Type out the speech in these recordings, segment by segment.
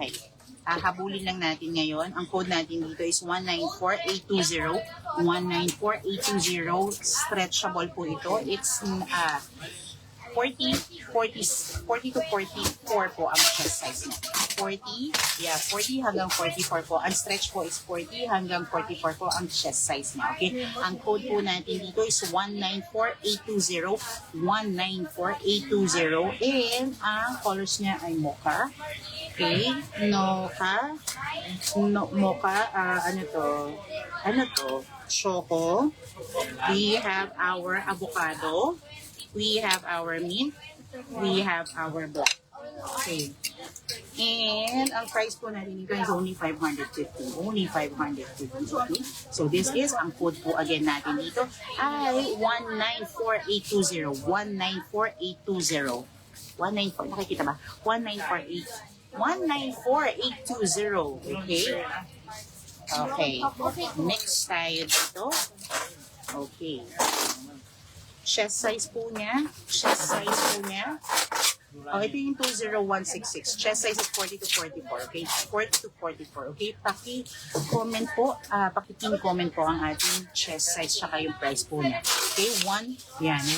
Okay. Habulin lang natin ngayon. Ang code natin dito is 194820. 194820. Stretchable po ito. It's 40 to 44 po ang chest size niya. 40 hanggang 44 po. Ang stretch po is 40 hanggang 44 po ang chest size niya. Okay? Ang code po natin dito is 194820. 194820. And ang colors niya ay mocha. Okay? Mocha, ano to? Choco. We have our avocado. We have our mint. We have our black. Okay. And ang price po natin dito is only 550. Only 550. Okay? So this is ang code po again natin dito ay 194820. 194820. 194. Nakikita ba? 1948. 194820. Okay? Okay. Next tayo dito. Okay. Chest size po niya. Oh, ito yung 20166. Chest size is 40 to 44. Okay? 40 to 44. Okay? Paki-comment po. Paki-pin comment po ang ating chest size tsaka yung price po niya. Okay?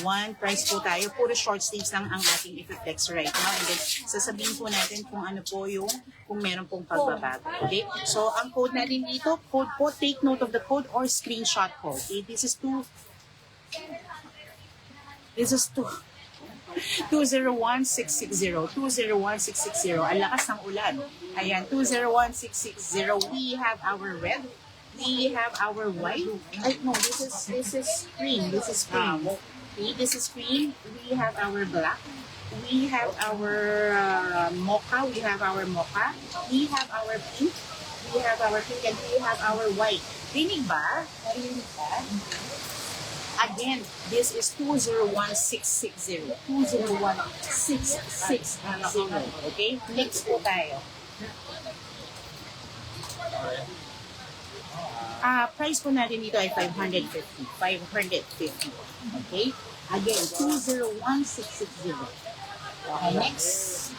One price po tayo. Puro short sleeves lang ang ating i-flex right now. And then, sasabihin po natin kung ano po yung kung meron pong pagbabago. Okay? So, ang code natin dito, code po, take note of the code or screenshot po. Okay? This is 201660. 201660. Ang lakas ng ulan. Ayan, 201660. We have our red. We have our white. Ay, no, this is green. This is green. Okay, this is green. We have our black. We have our mocha. We have our mocha. We have our pink. We have our pink and we have our white. Rinig ba? Narinig ba? Again, this is 201660. 201660. Okay? Next po tayo. Price po natin dito ay 550. 550. Okay? Again, 201,660. Okay, next.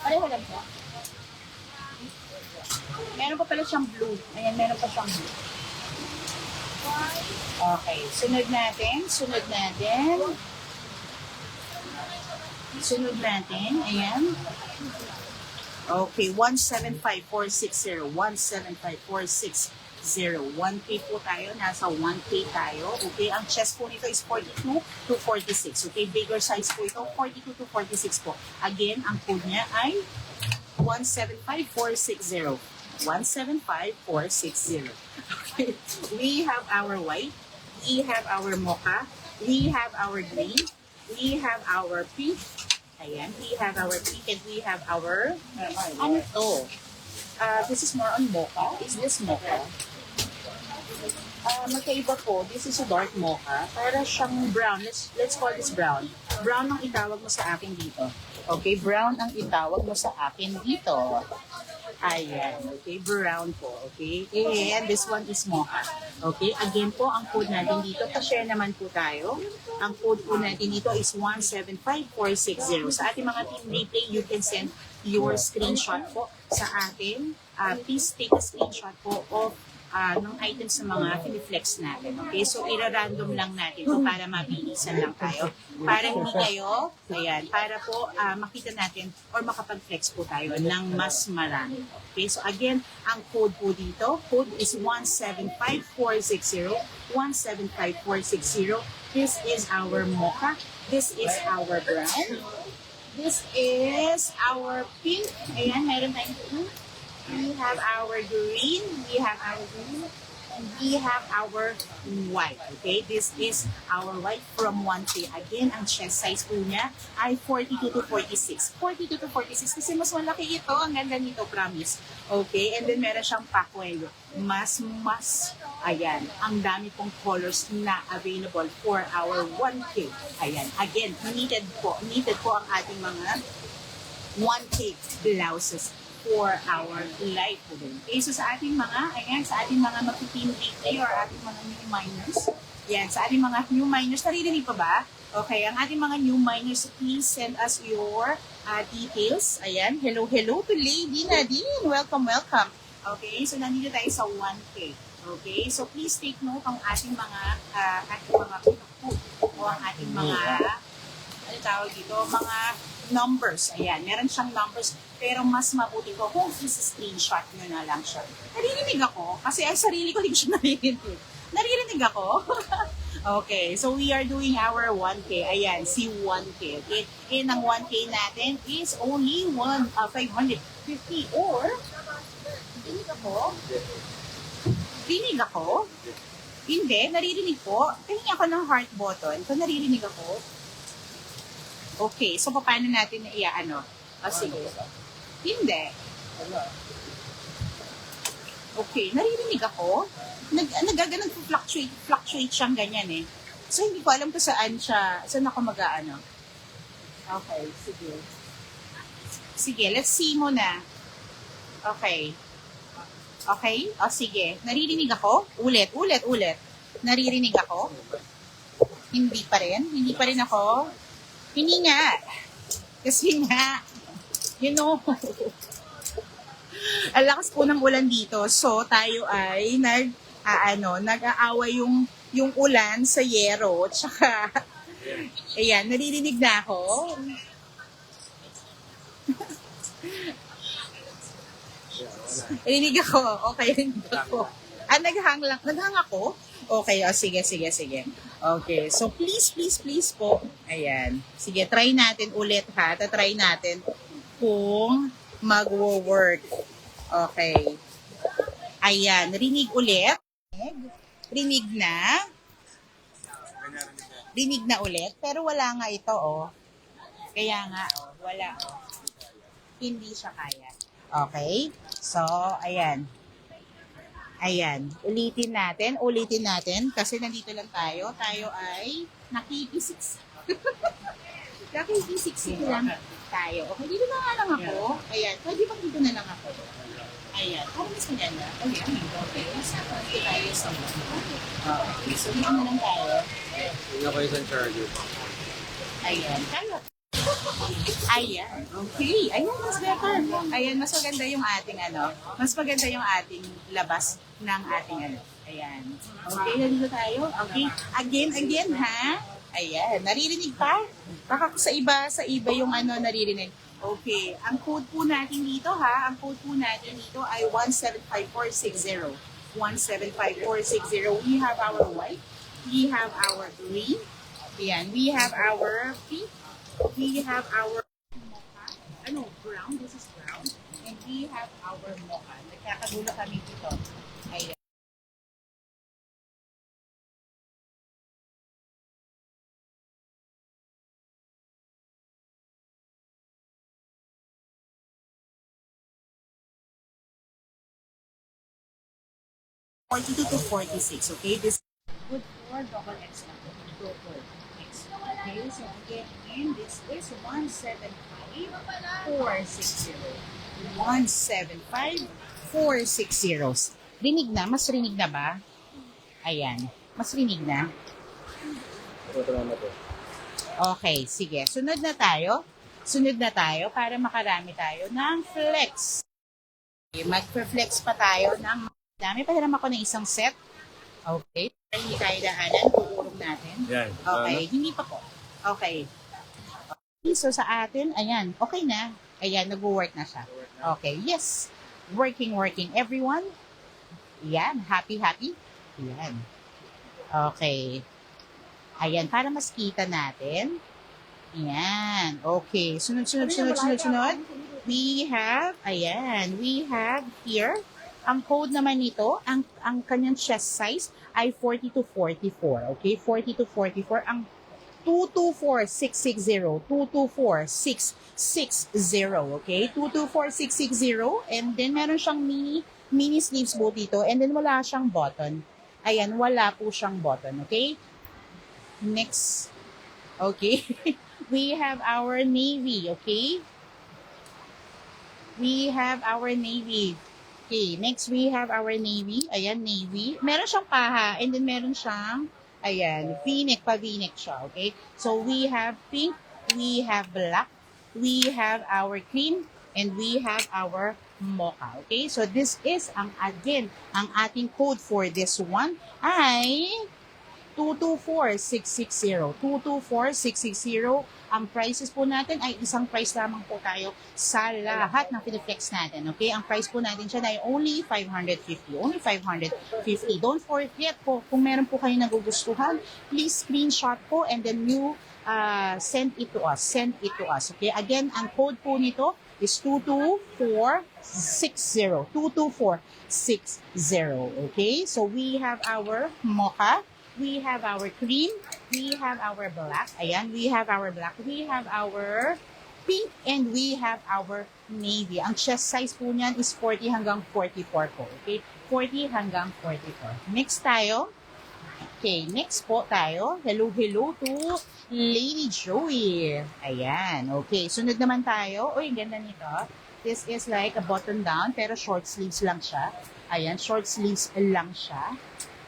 Pareho lang po. Meron pa pala siyang blue. Ayan, meron pa siyang blue. Okay, sunod natin, ayan. Okay, 175460, 175460, 1K po tayo, nasa 1K tayo. Okay, ang chest po nito is 42 to 46. Okay, bigger size po ito, 42 to 46 po. Again, ang code niya ay 175460. 175460. Okay. We have our white, we have our mocha, we have our green, we have our pink, ayan, we have our pink, and we have our, ano to? This is more on mocha. Is this mocha? Magkaiba po. This is a dark mocha. Para siyang brown. Let's call this brown. Brown ang itawag mo sa akin dito. Okay, brown ang itawag mo sa akin dito. Ayan, okay, brown po, okay? And this one is mocha. Okay, again po, ang code natin dito, pa-share naman po tayo. Ang code po natin dito is 175460. Sa ating mga team replay, you can send your screenshot po sa atin. Please take a screenshot po of ng items sa mga piniflex natin. Okay, so ira-random lang natin ito para mabilisan lang tayo. Para hindi kayo, ayan, para po makita natin or makapag-flex po tayo ng mas marami. Okay, so again, ang code po dito, code is 175460, 175460. This is our mocha. This is our brown. This is our pink. Ayan, meron tayong pink. We have our green, and we have our white. Okay, this is our white from 1K. Again, ang chest size po niya ay 42 to 46. 42 to 46 kasi mas malaki ito. Ang ganda nito, promise. Okay, and then meron siyang pakwelo. Mas, ayan, ang dami pong colors na available for our 1K. Ayan, again, needed po ang ating mga 1K blouses for our life po din. Okay, so sa ating mga, mag-team weekly or ating mga new minors, yan, sa ating mga new minors, naririnig pa ba? Okay, ang ating mga new minors, please send us your details. Ayan, hello, hello to Lady Nadine. Welcome, welcome. Okay, so nandito tayo sa 1K. Okay, so please take note ang ating mga o ang ating mga ano tawag dito, mga numbers. Ayan, meron siyang numbers, pero mas mabuti ko kung i-screenshot nyo na lang siya. Naririnig ako, kasi ang sarili ko hindi ko siya naririnig. Naririnig ako. Okay, so we are doing our 1K. Ayan, si 1K. Okay, and ang 1K natin is only 550 or dinig ako? Dinig ako? Hindi, naririnig po. Tingin ako ng heart button. Kung naririnig ako, okay, so paano natin ano? Sige. Hindi. Okay, naririnig ako. Nag-fluctuate siyang ganyan eh. So, hindi ko alam kung saan ako mag-ano. Okay, sige. Sige, let's see muna. Okay. Okay? O, sige. Naririnig ako? Ulit. Naririnig ako? Hindi pa rin? Hindi pa rin ako? Hindi nga. Kasi nga, you know, ang lakas po ng ulan dito. So, tayo ay nag-aaway yung ulan sa yero. Tsaka, ayan, naririnig na ako. Narinig ako. Okay, narinig ako. Naghang ako? Okay, sige. Okay, so please po. Ayan. Sige, try natin ulit ha. Try natin kung mag-work. Okay. Ayan, rinig ulit. Rinig na. Rinig na ulit. Pero wala nga ito, oh. Kaya nga, oh. Wala, oh. Hindi siya kaya. Okay? So, ayan. Ayan. Ulitin natin. Kasi nandito lang tayo. Tayo ay nakikisiksik. Nakikisiksik lang tayo. Okay, dito na nga lang ako. Ayan. Pwede ba dito na lang ako? Ayan. Para mas maganda. Ayan. Okay. Mas nakakita tayo sa mga. Okay. So, dito na lang tayo. Hindi ako isang charger. Ayan. Tayo. Ayan. Okay. Ayan, mas better. Ayan, mas maganda yung ating mas maganda yung ating labas ng ating Ayan. Okay, nandito tayo. Okay. Again, ha? Ayan. Naririnig pa? Baka sa iba yung naririnig. Okay. Ang code po natin dito, ha? Ang code po natin dito ay 175460. 175460. We have our white. We have our green. Ayan. We have our pink. We have our mocha. Brown. This is brown. And we have our mocha. Nagkakagulo kami dito. Ayan. $42 to $46, okay? This is good for double X lang. Good for X. Okay, so again, this is 175460. 175460. Rinig na? Mas rinig na ba? Ayan. Mas rinig na? Okay, sige. Sunod na tayo para makarami tayo ng flex. Okay, mag-flex pa tayo ng dami. Pahiram ako ng isang set. Okay. Hindi tayo daanan. Tuturog natin. Yan. Okay. Hindi pa po. Okay. So sa atin, ayan. Okay na. Ayan, nag-work na siya. Okay. Yes. Working. Everyone? Yan. Happy. Yan. Okay. Ayan. Para mas kita natin. Ayan. Okay. Sunod. We have here, ang code naman nito, ang kanyang chest size ay 40 to 44. Okay? 40 to 44. Ang 224660. 224660. Okay? 224660. And then, meron siyang mini sleeves po dito. And then, wala siyang button. Ayan, wala po siyang button. Okay? Next. Okay? We have our navy. Okay? We have our navy. Okay, next we have our navy. Ayan, navy. Meron siyang paha and then meron siyang, ayan, v-neck siya, okay? So we have pink, we have black, we have our cream, and we have our mocha. Okay? So this is again, ang ating code for this one ay 224660. 224660. Ang prices po natin ay isang price lamang po tayo sa lahat ng Piniflex natin. Okay? Ang price po natin siya ay only 550. Only 550. Don't forget po, kung meron po kayo nagugustuhan, please screenshot po and then you send it to us. Send it to us. Okay? Again, ang code po nito is 22460. 22460. Okay? So we have our mocha. We have our cream, we have our black, ayan, we have our black, we have our pink, and we have our navy. Ang chest size po niyan is 40 hanggang 44 po, okay? 40 hanggang 44. Next tayo. Okay, next po tayo. Hello to Lady Joey. Ayan, okay. Sunod naman tayo. Uy, ganda nito. This is like a button down, pero short sleeves lang siya. Ayan, short sleeves lang siya.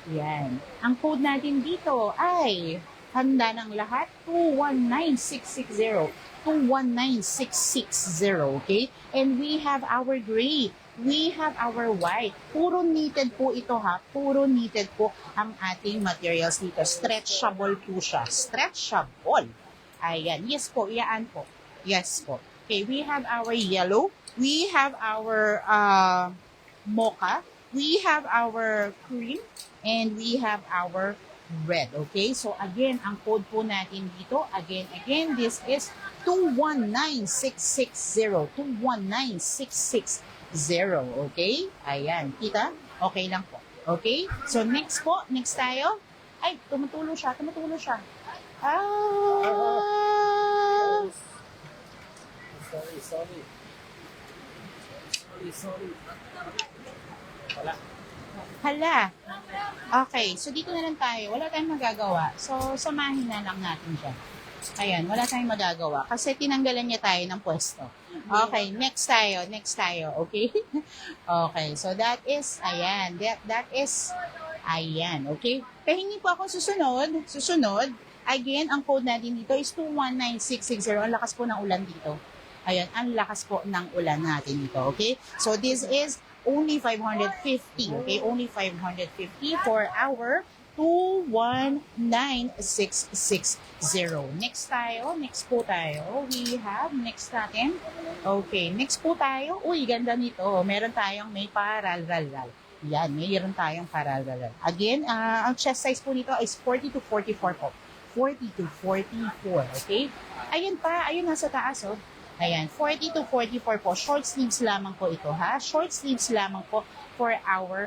Yan. Ang code natin dito ay handa ng lahat 219660. 219660, okay? And we have our gray. We have our white. Puro knitted po ito ha. Puro knitted po ang ating materials dito. Stretchable po siya. Stretchable. Ayan. Yes po. Iyaan po. Yes po. Okay. We have our yellow. We have our mocha. We have our cream, and we have our red. Okay? So, again, ang code po natin dito, again, this is 219660. 219660. Okay? Ayan. Kita? Okay lang po. Okay? So, next po. Next tayo. Ay, tumutulo siya. Sorry. Hala. Okay, so dito na lang tayo. Wala tayong magagawa. So, samahin na lang natin dyan. Ayan, wala tayong magagawa. Kasi tinanggalan niya tayo ng pwesto. Okay, next tayo. Okay? Okay, so that is, ayan. That is, ayan. Okay? Pahingi po ako susunod. Again, ang code natin dito is 219660. Ang lakas po ng ulan dito. Ayan, ang lakas po ng ulan natin dito. Okay? So, this is only 550, okay? Only 550 for our 219660. Next po tayo. We have, next natin. Okay, next po tayo. Uy, ganda nito. Meron tayong may paralgal. Yan, mayroon tayong paralgal. Again, ang chest size po nito is 40 to 44 po. 40 to 44, okay? Ayun nasa taas, oh. Ayan, 40 to 44 po. Short sleeves lamang po ito, ha? Short sleeves lamang po for our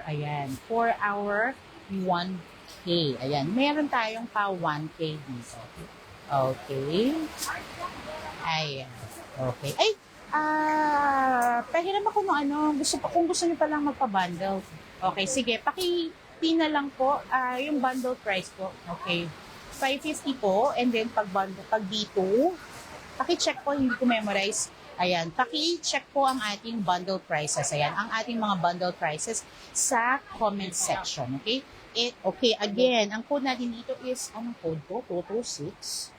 1K. Ayan, meron tayong pa 1K dito. Okay. Ayan. Okay. Ay, pahiram ako ng kung gusto niyo palang magpa-bundle. Okay, sige, paki-pin na lang po yung bundle price po. Okay. 550 po, and then pag B2, paki-check po, hindi ko memorize. Ayan, paki-check po ang ating bundle prices. Ayan, ang ating mga bundle prices sa comment section. Okay? Okay, again, ang code natin dito is, anong code po? 226?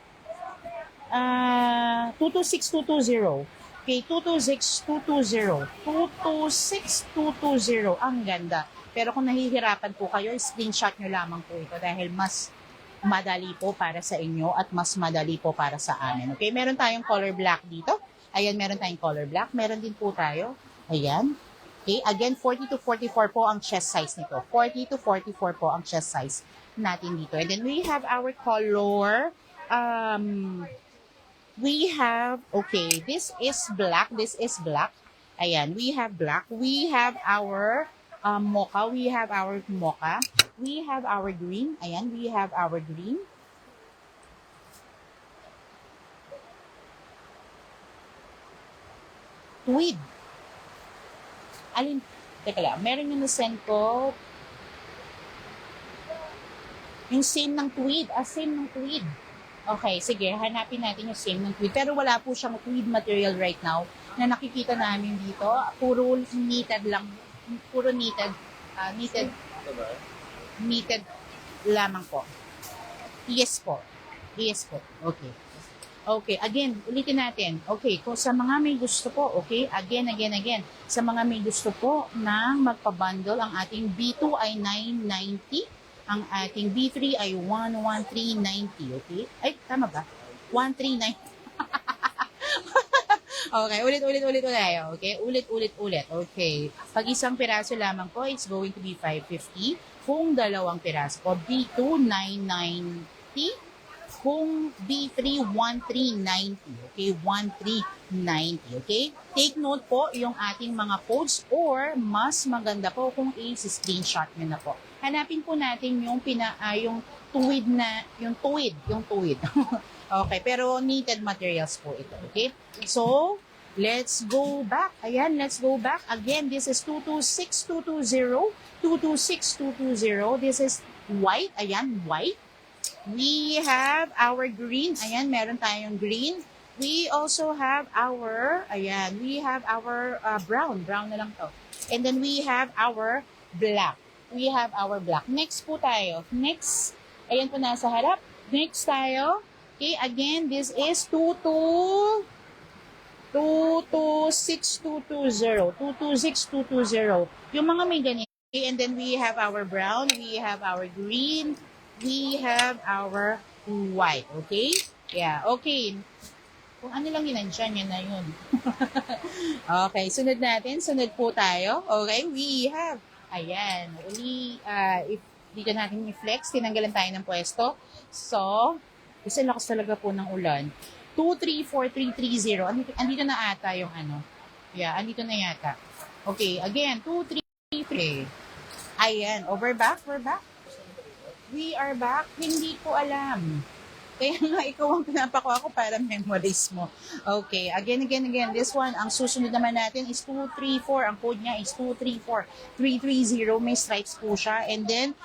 226-220. Okay, 226-220. 226-220. Ang ganda. Pero kung nahihirapan po kayo, screenshot nyo lamang po ito dahil mas madali po para sa inyo at mas madali po para sa amin. Okay, meron tayong color black dito. Ayan, meron tayong color black. Meron din po tayo. Ayan. Okay, again, 40 to 44 po ang chest size nito. 40 to 44 po ang chest size natin dito. And then we have our color. We have, okay, this is black. Ayan, we have black. We have our mocha. We have our mocha. We have our green. Ayan, we have our green. Tweed. Alin? Teka lang, meron yung na-send ko. Yung same ng tweed. Same ng tweed. Okay, sige, hanapin natin yung same ng tweed. Pero wala po siyang tweed material right now na nakikita namin dito. Puro knitted lang. Puro knitted. Knitted lamang po. Yes po. Okay. Okay, again, ulitin natin. Okay, kung sa mga may gusto po, okay, again. Sa mga may gusto po na magpa-bundle, ang ating B2 ay 990, ang ating B3 ay 11390, okay? Ay, tama ba? 139. Okay, ulit tayo. Okay, ulit. Okay. Pag isang piraso lamang po, it's going to be 550. Kung dalawang piraso po, B2, 990. Kung B3, 1390. Okay, 1390. Okay? Take note po yung ating mga codes or mas maganda po kung i-screenshot nyo na po. Hanapin po natin yung yung tuwid. Okay, pero knitted materials po ito. Okay? So, let's go back. Ayan, let's go back. Again, this is 226220. 226220. This is white. Ayan, white. We have our green. Ayan, meron tayong green. We also have our, brown. Brown na lang to. And then we have our black. Next po tayo. Next, ayan po nasa harap. Next tayo. Okay, again, this is 226220. 226220. Yung mga may ganyan. Okay, and then we have our brown. We have our green. We have our white. Okay? Yeah, okay. Kung ano lang yun, nandyan, yun na yun. Okay, sunod po tayo. Okay, we have, ayan, if dito natin i-flex, tinanggalan tayo ng pwesto. So, kasi lakas talaga po ng ulan. 234330. Andito na ata yung ano. Yeah, andito na yata. Okay, again, 2333. Ayan, we're back. We are back. Hindi ko alam. Kaya nga, ikaw ang pinapakuha ko para memorize mo. Okay, again. This one, ang susunod naman natin is 234. Ang code niya is 234330. May stripes po siya. And then,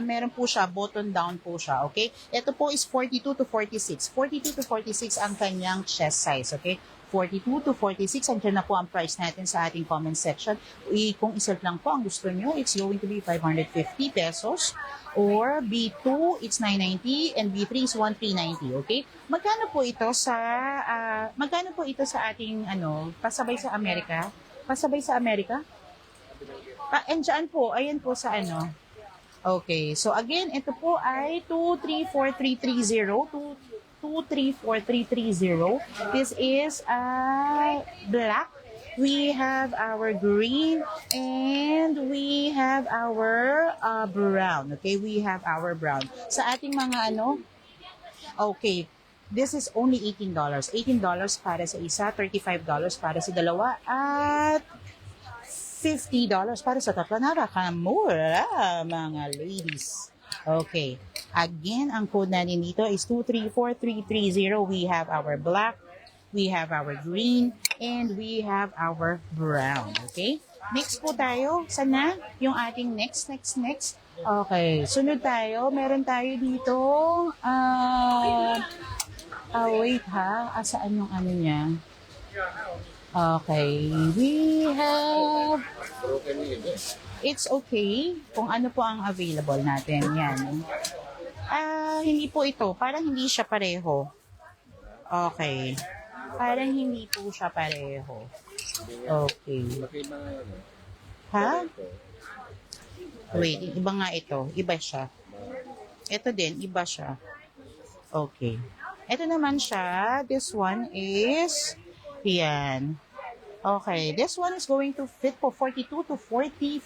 meron po siya, button down po siya. Okay? Ito po is 42 to 46. 42 to 46 ang kanyang chest size. Okay? 42 to 46, andyan na po ang price natin sa ating comment section. Kung iselt lang po ang gusto nyo, it's going to be 550 pesos. Or B2, it's 990 and B3 is 1390, okay? Magkano po ito sa ating pasabay sa Amerika? And dyan po, ayan po sa ano. Okay, so again, ito po ay 234330, 234330. This is black. We have our green and we have our brown. Okay, we have our brown. Sa ating mga okay, this is only $18. $18 para sa isa, $35 para sa dalawa, at $50 para sa tatlo. Napakamura, mga ladies. Okay. Again, ang code natin dito is 234330. We have our black, we have our green, and we have our brown. Okay? Next po tayo. Sana yung ating next. Okay. Sunod tayo. Meron tayo dito. Wait ha. Saan yung ano niya? Okay. We have... It's okay kung ano po ang available natin. Yan. Hindi po ito. Parang hindi siya pareho. Okay. Parang hindi po siya pareho. Okay. Ha? Wait, iba nga ito. Iba siya. Ito din, iba siya. Okay. Ito naman siya. This one is, yan. Okay. This one is going to fit po 42 to 42,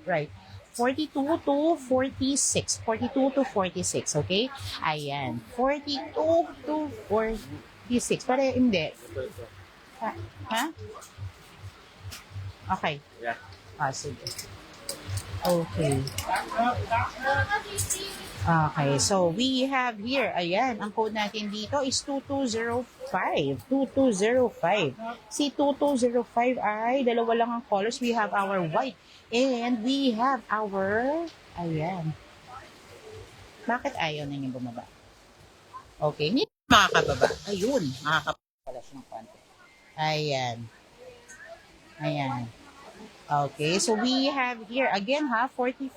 right? 42 to 46. 42 to 46, okay? Ayan. 42 to 46. Para hindi. Ha? Okay. Yeah. Sige. Okay. Okay, so we have here, ayan, ang code natin dito is 2205. 2205. Si 2205 ay dalawa lang ang colors. We have our white and we have our, ayan. Bakit ayaw na niya bumaba? Okay, hindi makakababa. Ayun, makakababa siya ng konti. Ayan. Ayan. Okay, so we have here, again 42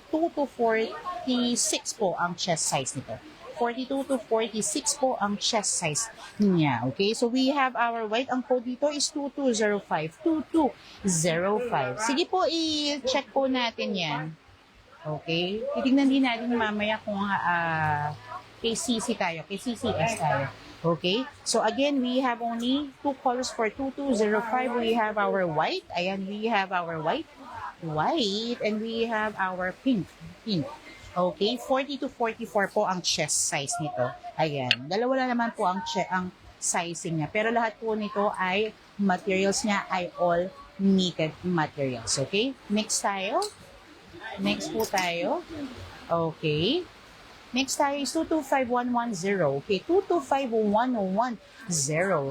to 46 po ang chest size nito. 42 to 46 po ang chest size niya. Okay, so we have our white. Ang code dito is 2205. 2205. Sige po, i-check po natin yan. Okay, titignan din natin mamaya kung kay CC tayo, kay CCS tayo. Okay, so again, we have only two colors for 2205. We have our white. Ayan, we have our white, and we have our pink. Okay, 40 to 44 po ang chest size nito. Ayan, dalawa lang naman po ang sizing niya. Pero lahat po nito ay materials niya ay all knitted materials. Okay, next tayo. Next po tayo. Okay. Next tayo is 225110. Okay, 225110.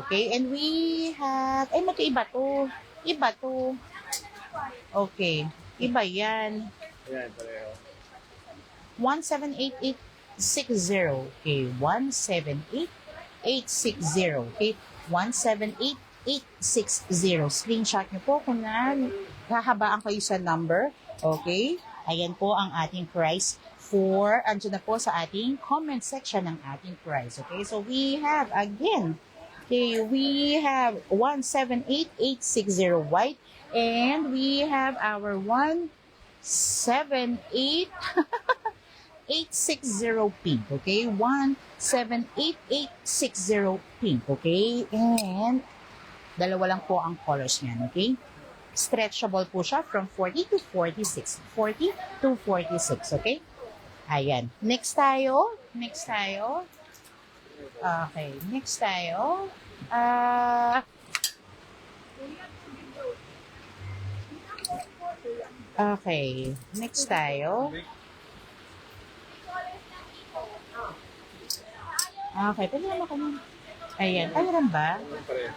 Okay, and we have, magkaiba to. Iba to. Okay, iba yan. Ayan, pareho. 178860. Okay, 178860. Okay, 178860. Screenshot nyo po kung hahabaan kayo sa number. Okay, ayan po ang ating price for, andyan na po sa ating comment section ng ating price. Okay, so we have, again, okay, we have 178860 white, and we have our 178860 pink. Okay, 178860 pink. Okay, and dalawa lang po ang colors niyan. Okay, stretchable po siya from 40 to 46. 40 to 46. Okay, ayan. Next tayo. Okay, next tayo. Okay, next tayo. Okay, pwede naman kami. Ayan, alam ba? Pareho.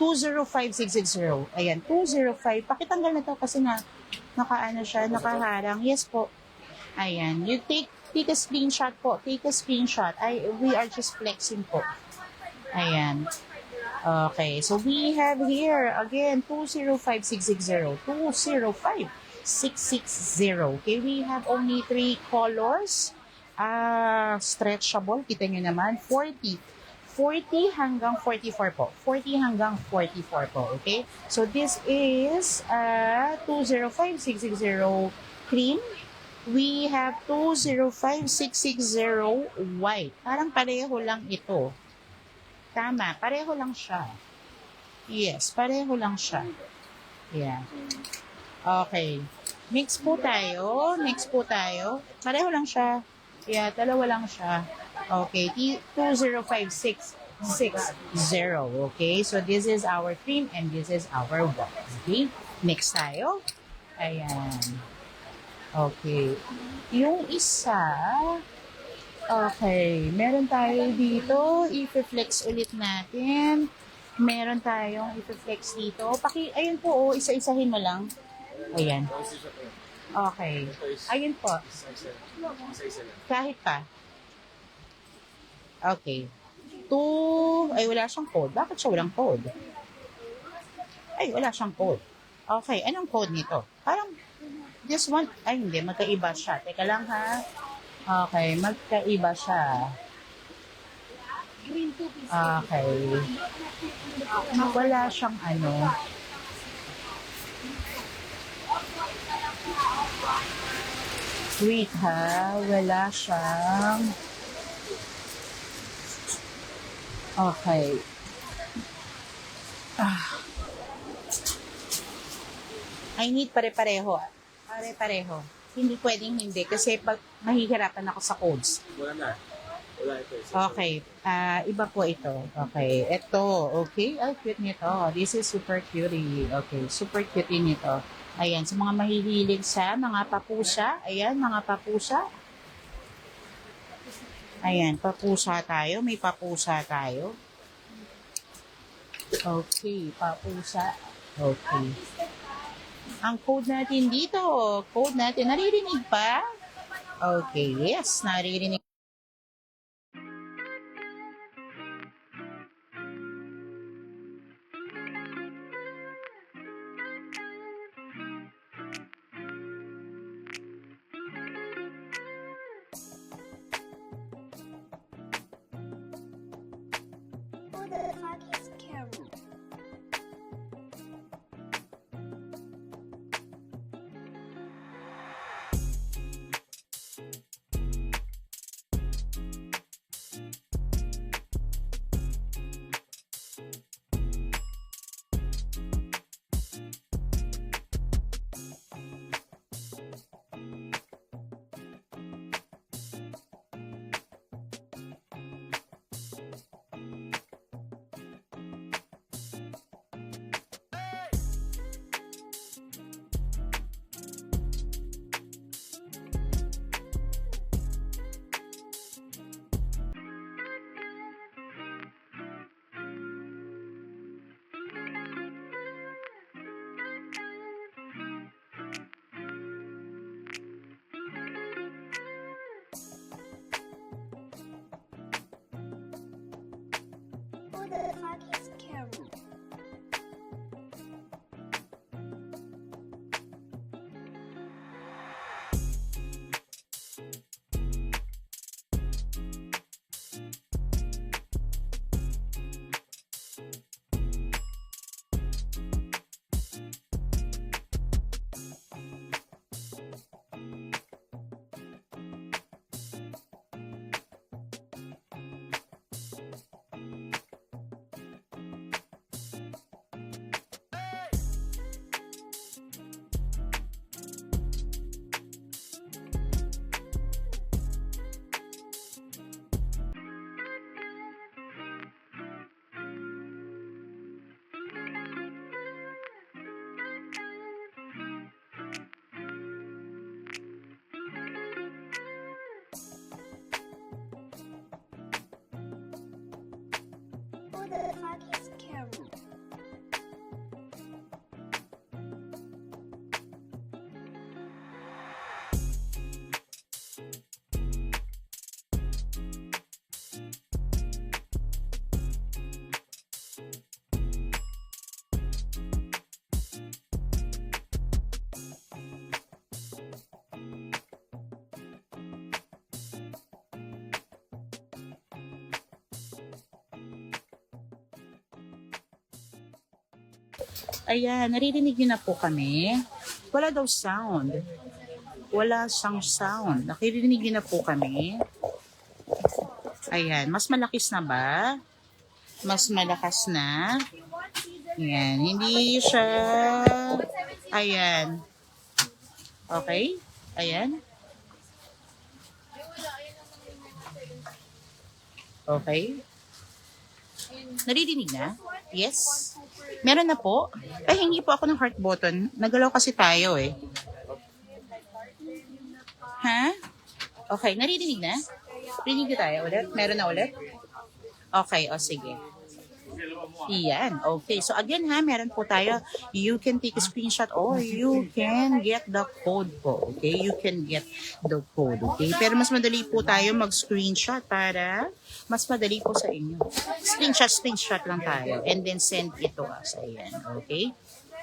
205660. Ayan, 205. Pakitanggal na to kasi nakaano siya, nakaharang. Yes po. Ayan, you take a screenshot po. Take a screenshot. We are just flexing po. Ayan. Okay, so we have here, again, 205660. 205660. Okay, we have only 3 colors. Stretchable, kita nyo naman, 40 hanggang 44 po. 40 hanggang 44 po, okay? So this is 205660 cream. We have 205660 white. Parang pareho lang ito. Tama, pareho lang siya. Yes, pareho lang siya. Yeah. Okay. Next po tayo. Pareho lang siya. Yeah, dalawa lang siya. Okay, 205660. Okay, so this is our cream and this is our white. Okay, next tayo. Ayan. Okay. Yung isa, okay, meron tayo dito. I-flex ulit natin. Meron tayong i-flex dito. Ayun po, isa-isahin mo lang. Ayan. Okay. Ayun po. Kahit pa. Okay. Wala siyang code. Bakit siya walang code? Wala siyang code. Okay, anong code nito? Parang, this one, hindi, magkaiba siya. Teka lang ha. Okay, magkaiba siya. Okay. Wala siyang ano. Wait ha, wala siyang. Okay. I need pare-pareho. Pare-pareho. Hindi pwedeng hindi kasi pag mahihirapan ako sa codes. Wala ito. Okay. Iba po ito. Okay. Ito. Okay. Ay, cute nito. This is super cutie. Okay. Super cutie nito. Ayan. Sa mga mahihilig sa mga papusa. Ayan, mga papusa. Ayan, papusa tayo. May papusa tayo. Okay, papusa. Okay. Ang code natin dito, naririnig pa? Okay, yes, naririnig. Ayan, naririnig niyo na po kami. Wala daw sound. Wala siyang sound. Nakirinig niyo na po kami. Ayan, mas malakis na ba? Mas malakas na. Ayan, hindi siya... Ayan. Okay? Ayan. Okay. Naririnig na? Yes? Meron na po? Ay, hingi po ako ng heart button. Nagalaw kasi tayo eh. Ha? Okay, naririnig na? Rinig na tayo ulit? Meron na ulit? Okay, o sige. Iyan, okay. So again ha, meron po tayo. You can take a screenshot or you can get the code po. Okay, you can get the code. Okay, pero mas madali po tayo mag-screenshot para mas madali po sa inyo. Screenshot lang tayo and then send it to us. Ayan, okay?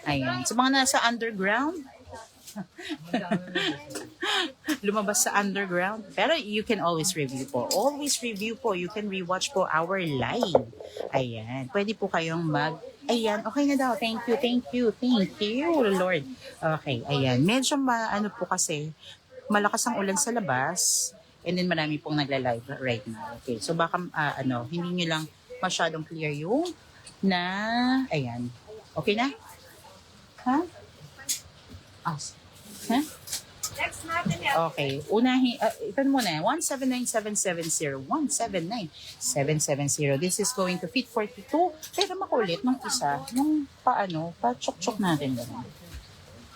Ayan. So mga nasa underground, lumabas sa underground. Pero you can always review po. Always review po. You can rewatch po our live. Ayan. Pwede po kayong Ayan. Okay na daw. Thank you, thank you, thank you, Lord. Okay. Ayan. Medyo ano po kasi, malakas ang ulan sa labas. And then marami pong nagla-live right now. Okay. So baka, hindi nyo lang masyadong clear yung ayan. Okay na? Ha? Huh? Okay. Unahin, ito muna. 179770. 179770. This is going to fit 42. Pero makulit nung isa. Nung pa-chok-chok natin.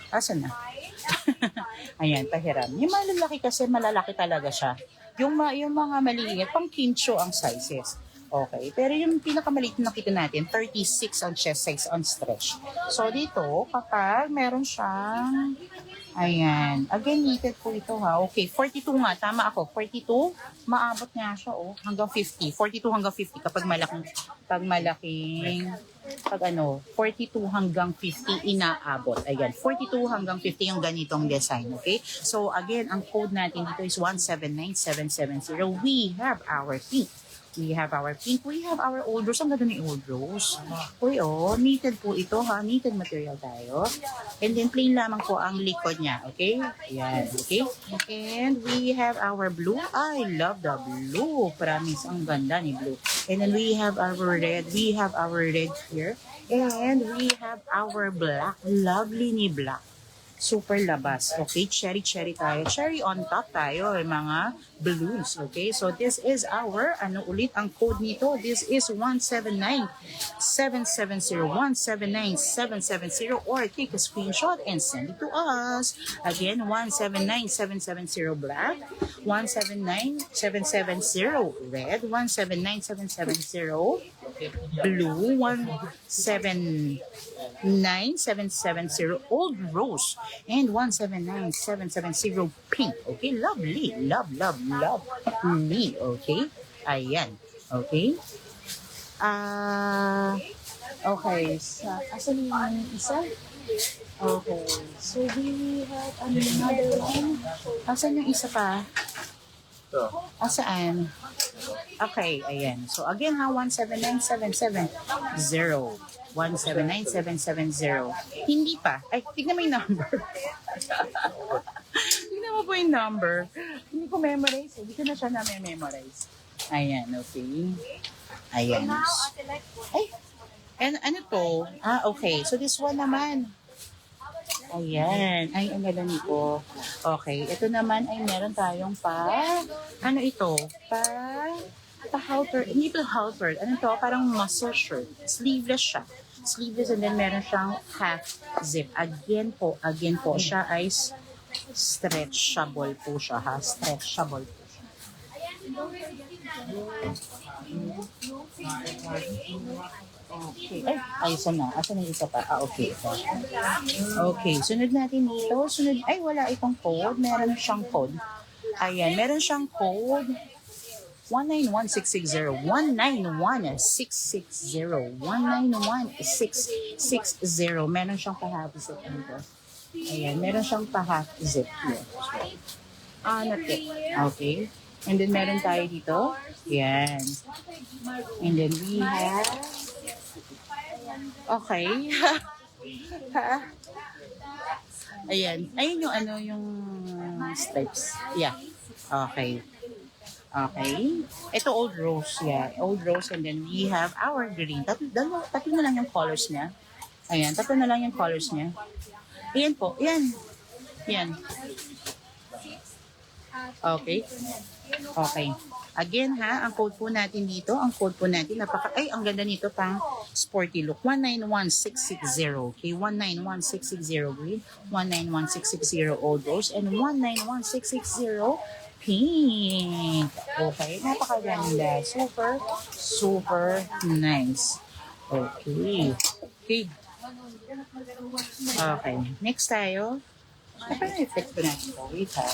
Asan na? Ayan, pahiram. Yung malalaki kasi malalaki talaga siya. Yung mga maliit, pang kincho ang sizes. Okay. Pero yung pinakamaliit na nakita natin, 36 on chest size on stretch. So dito, kapag meron siyang, ayan, again, knitted po ito ha. Okay, 42 nga, tama ako. 42, maabot nga siya hanggang 50. 42 hanggang 50 kapag malaking, 42 hanggang 50 inaabot. Ayan, 42 hanggang 50 yung ganitong design, okay? So again, ang code natin dito is 179770. We have our pink. We have our pink. We have our old rose. Ang ganda ni old rose. Uy, knitted po ito ha. Knitted material tayo. And then plain lamang po ang likod niya. Okay? Ayan. Okay? And we have our blue. I love the blue. Promise, ang ganda ni blue. And then we have our red. We have our red here. And we have our black. Lovely ni black. Super labas. Okay, cherry tayo. Cherry on top tayo, mga balloons. Okay, so this is our, ulit ang code nito? This is 179770. 179770 or take a screenshot and send it to us. Again, 179770 black, 179770 red, 179770 blue, 179770 old rose, and 179770 pink. Okay, lovely. Lovely. Okay, ayan. Okay. Okay. Asan yung isa? Okay. So, we have another one. Asan yung isa pa? Asaan? Okay, ayan. So, again ha, 179770. 179770. Hindi pa. Ay, tignan mo yung number. Tignan mo po yung number. Hindi ko memorize. Hindi ko na siya na-memorize. Ayan, okay. Ayan. Ay, and ano to? Okay. So, this one naman. Ayan. Ay, ang ganda nito. Okay. Ito naman ay meron tayong ano ito? Halter. Hindi pa halter. Ano to? Parang muscle shirt. Sleeveless siya. Sleeveless and then meron siyang half zip. Again po, siya ay stretchable po siya ha. Stretchable po siya. Okay. Ay, asan na? Asan na isa pa? Okay. Okay. Sunod natin dito. Ay, wala itong code. Meron siyang code. Ayan. Meron siyang code. 191660. 191660. 191660. Meron siyang pa-half zip dito. Ayan. Meron siyang pa-half zip here. Okay. And then meron tayo dito. Ayan. And then we have... Okay. Ha? Ayan. Ayun yung ano, yung stripes. Yeah. Okay. Okay. Ito old rose. Yeah. Old rose and then we have our green. Tatlo na lang yung colors niya. Ayan. Tatlo na lang yung colors niya. Ayan po. Ayan. Ayan. Okay. Okay. Again ha, ang code po natin dito, ang ganda nito pang sporty look. 191660. Okay, 191660 green, 191660 old rose, and 191660 pink. Okay, napakaganda. Super, super nice. Okay. Okay. Okay, next tayo. Ano yung effect ko natin? Wait ha.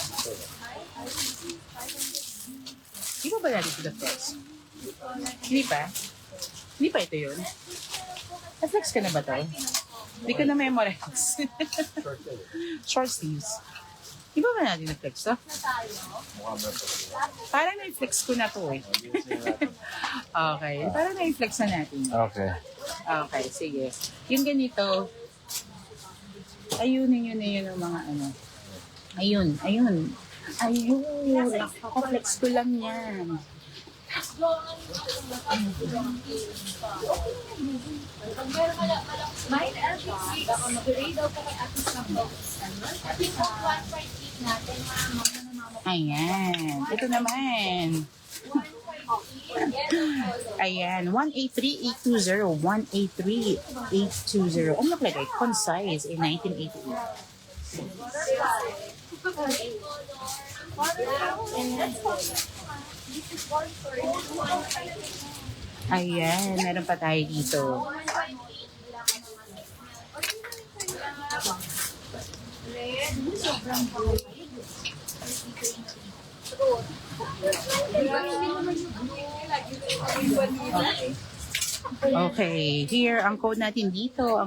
Di ba natin ito flex? Hindi pa? Hindi pa ito yun? Na-flex ka na ba to? Hindi ko na memorize. Short sleeves. Di ba natin na-flex to? Parang na-flex ko na to eh. Okay. Parang na-flex na natin. Okay. Okay, sige. Yung ganito, ayunin yun ang mga ano. Ayun. Nakaka-flex ko lang yan. Ayan. Ito naman. Ayan. 183,820. 183,820. Ano nakalagay? Concise in 1988. Ayan, meron pa tayo dito. Okay, here ang code natin dito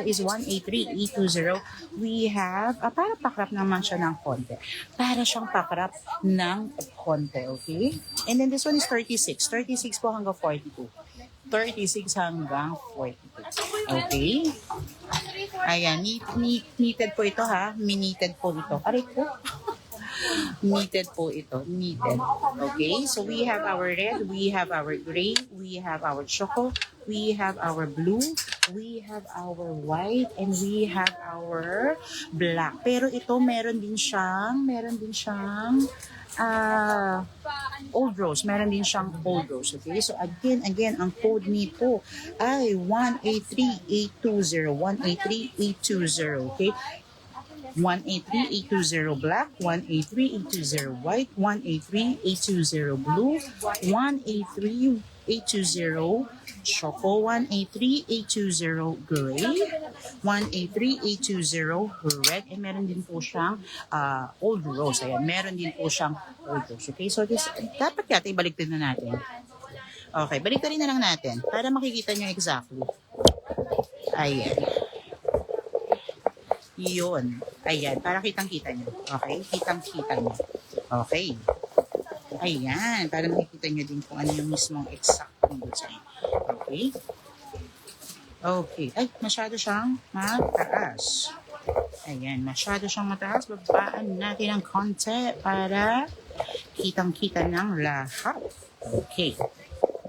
is 183820. We have, para pakrap naman siya ng konti. Para siyang pakrap ng konti, okay? And then this one is 36. 36 po hanggang 42. 36 hanggang 42. Okay? Ayan, knitted po ito ha. Minited po ito. Aray po. Knitted po ito. Knitted. Okay? So we have our red, we have our gray, we have our choco, we have our blue, we have our white, and we have our black. Pero ito meron din siyang old rose. Meron din siyang old rose. Okay? So again, ang code nito ay 183820. 183820. Okay? 183820 black, 183820 white, 183820 blue, 183820 choco, 183820 gray, 183820 red, and meron din po siyang old rose. Ayan, meron din po siyang old rose. Okay, so this, dapat yata ibaliktad na natin. Okay, baliktarin na lang natin para makikita nyo exactly. Ayan. Yun. Ayan, para kitang-kita nyo. Okay? Kitang-kita nyo. Okay. Ayan, para makikita nyo din kung ano yung mismong exact design. Okay? Okay. Ay, masyado siyang mataas. Ayan, masyado siyang mataas. Babaan natin ng konti para kitang-kita ng lahat. Okay.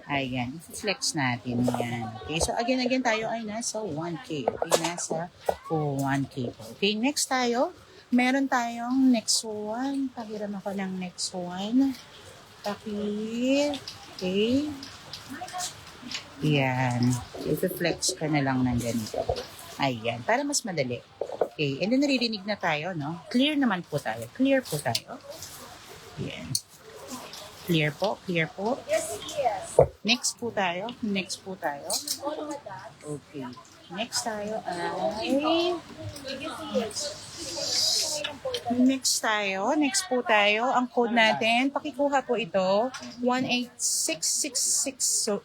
Ayan, flex natin yan. Okay, so again tayo ay nasa 1K. Okay, nasa 1K. Okay, next tayo. Meron tayong next one. Pahiram ako ng next one. Okay. Yan. I-flex ka na lang ng ganito. Ayan, para mas madali. Okay, and then naririnig na tayo, no? Clear naman po tayo. Clear po tayo. Ayan. Clear po. Next po tayo. Okay. Next tayo ay... Next po tayo. Ang code natin, pakikuha po ito, 186660.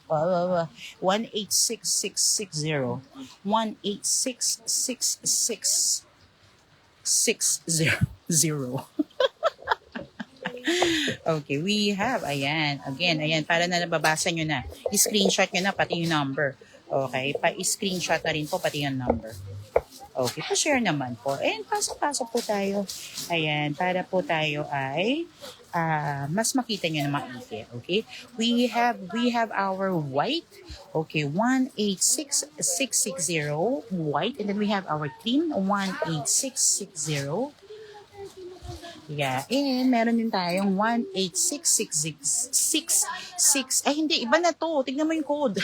186660. 186660. Okay, we have, ayan, para na nababasa nyo na. I-screenshot nyo na pati yung number. Okay, pa-screenshot na rin po pati yung number. Okay, pa-share naman po. And pasok-pasok po tayo. Ayan, para po tayo ay mas makita nyo na maigi. Okay? We have our white. Okay, 186660 white. And then we have our cream, 18660. Yeah, and meron din tayong 18666. Ay, hindi. Iba na to. Tignan mo yung code.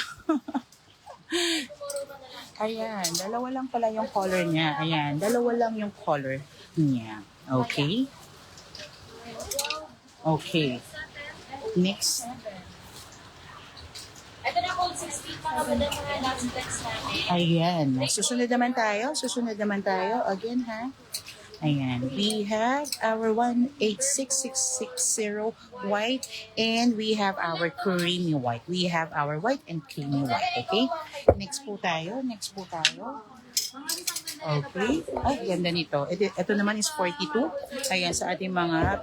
Ayan, dalawa lang pala yung color niya. Ayan, dalawa lang yung color niya. Okay? Okay. Next. Ito na code 16 mga madam mga last text namin. Ayan. Susunod naman tayo. Again, ha? Ayan. We have our 186660 white and we have our creamy white. We have our white and creamy white. Okay? Next po tayo. Okay. Ay, ganda nito. Ito naman is 42. Ayan, sa ating mga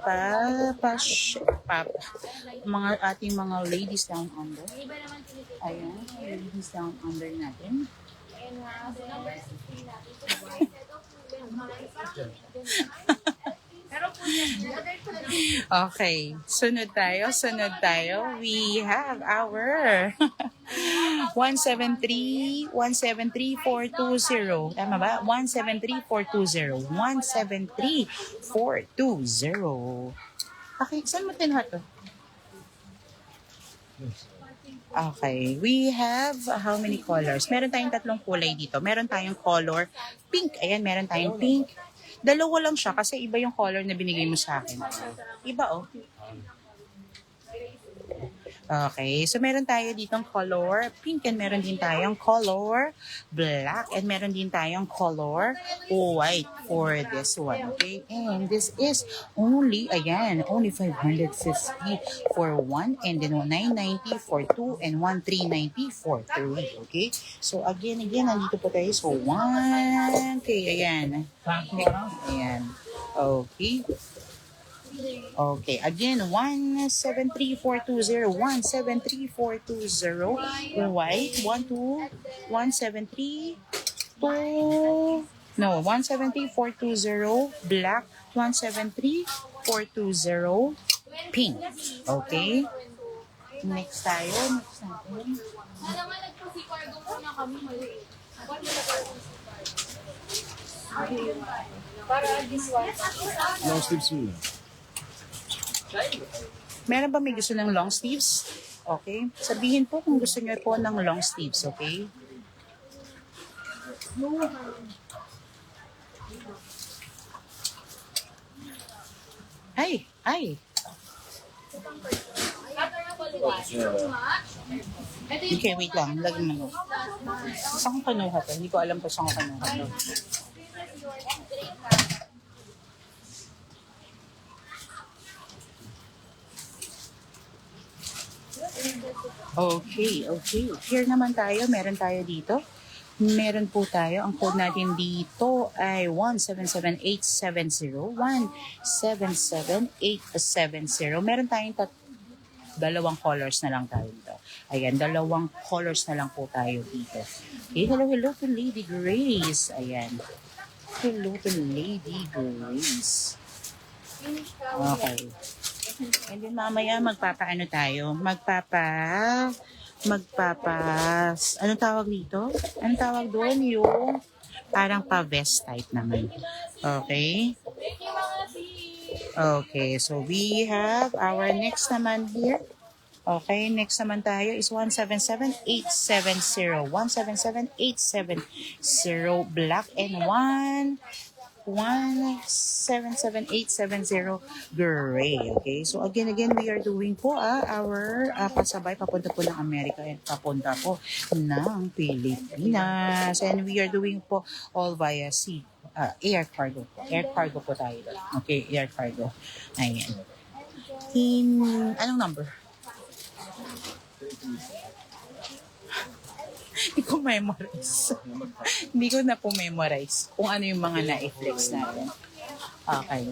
mga ating mga ladies down under. Ayan, ladies down under natin. Ayun nga, so number 16 natin. Okay, sunod tayo. We have our 173-420. Tama ba? 173-420. 173-420. Okay, saan mo tinuha to? Okay, we have how many colors? Meron tayong tatlong kulay dito. Meron tayong color pink. Ayan, meron tayong pink. Dalawa lang siya kasi iba yung color na binigay mo sa akin. Iba, oh. Okay, so meron tayo ditong color pink and meron din tayong color black and meron din tayong color white for this one, okay? And this is only 550 for one and then 990 for two and 1390 for three, okay? So again, nandito po tayo. So 1K, ayan. Ayan. Okay. Okay, again, 173-420, 173-420, white, 173-420, black, 173-420, pink. Okay? Next tayo, next natin. Alam nga, nagpo-C-cargo muna kami mali. Para this one. Long sleeves muna. Meron ba may gusto ng long sleeves? Okay. Sabihin po kung gusto niyo po ng long sleeves, okay? Ay! Okay, wait lang. Lagyan mo. Saan ko kanuha to? Hindi ko alam kung saan ko kanuha to. Okay. Here naman tayo. Meron tayo dito. Meron po tayo. Ang code natin dito ay 177870. 177870. Meron tayong dalawang colors na lang tayo dito. Ayan, dalawang colors na lang po tayo dito. Okay, hello to Lady Grace. Ayan. Hello to Lady Grace. Okay. And then mamaya magpapaano tayo? Anong tawag dito? Anong tawag doon? Yung parang pa-vest type naman. Okay? Okay, so we have our next naman here. Okay, next naman tayo is 177870. 177870 black and 177870 gray. Okay, so again, we are doing po our pasabay papunta po ng Amerika and papunta po ng Pilipinas. And we are doing po all via sea. Air cargo po. Air cargo po tayo. Okay, air cargo. Ayan. Anong number? Hindi ko memorize. Hindi ko na po memorize kung ano yung mga na-flex natin. Okay.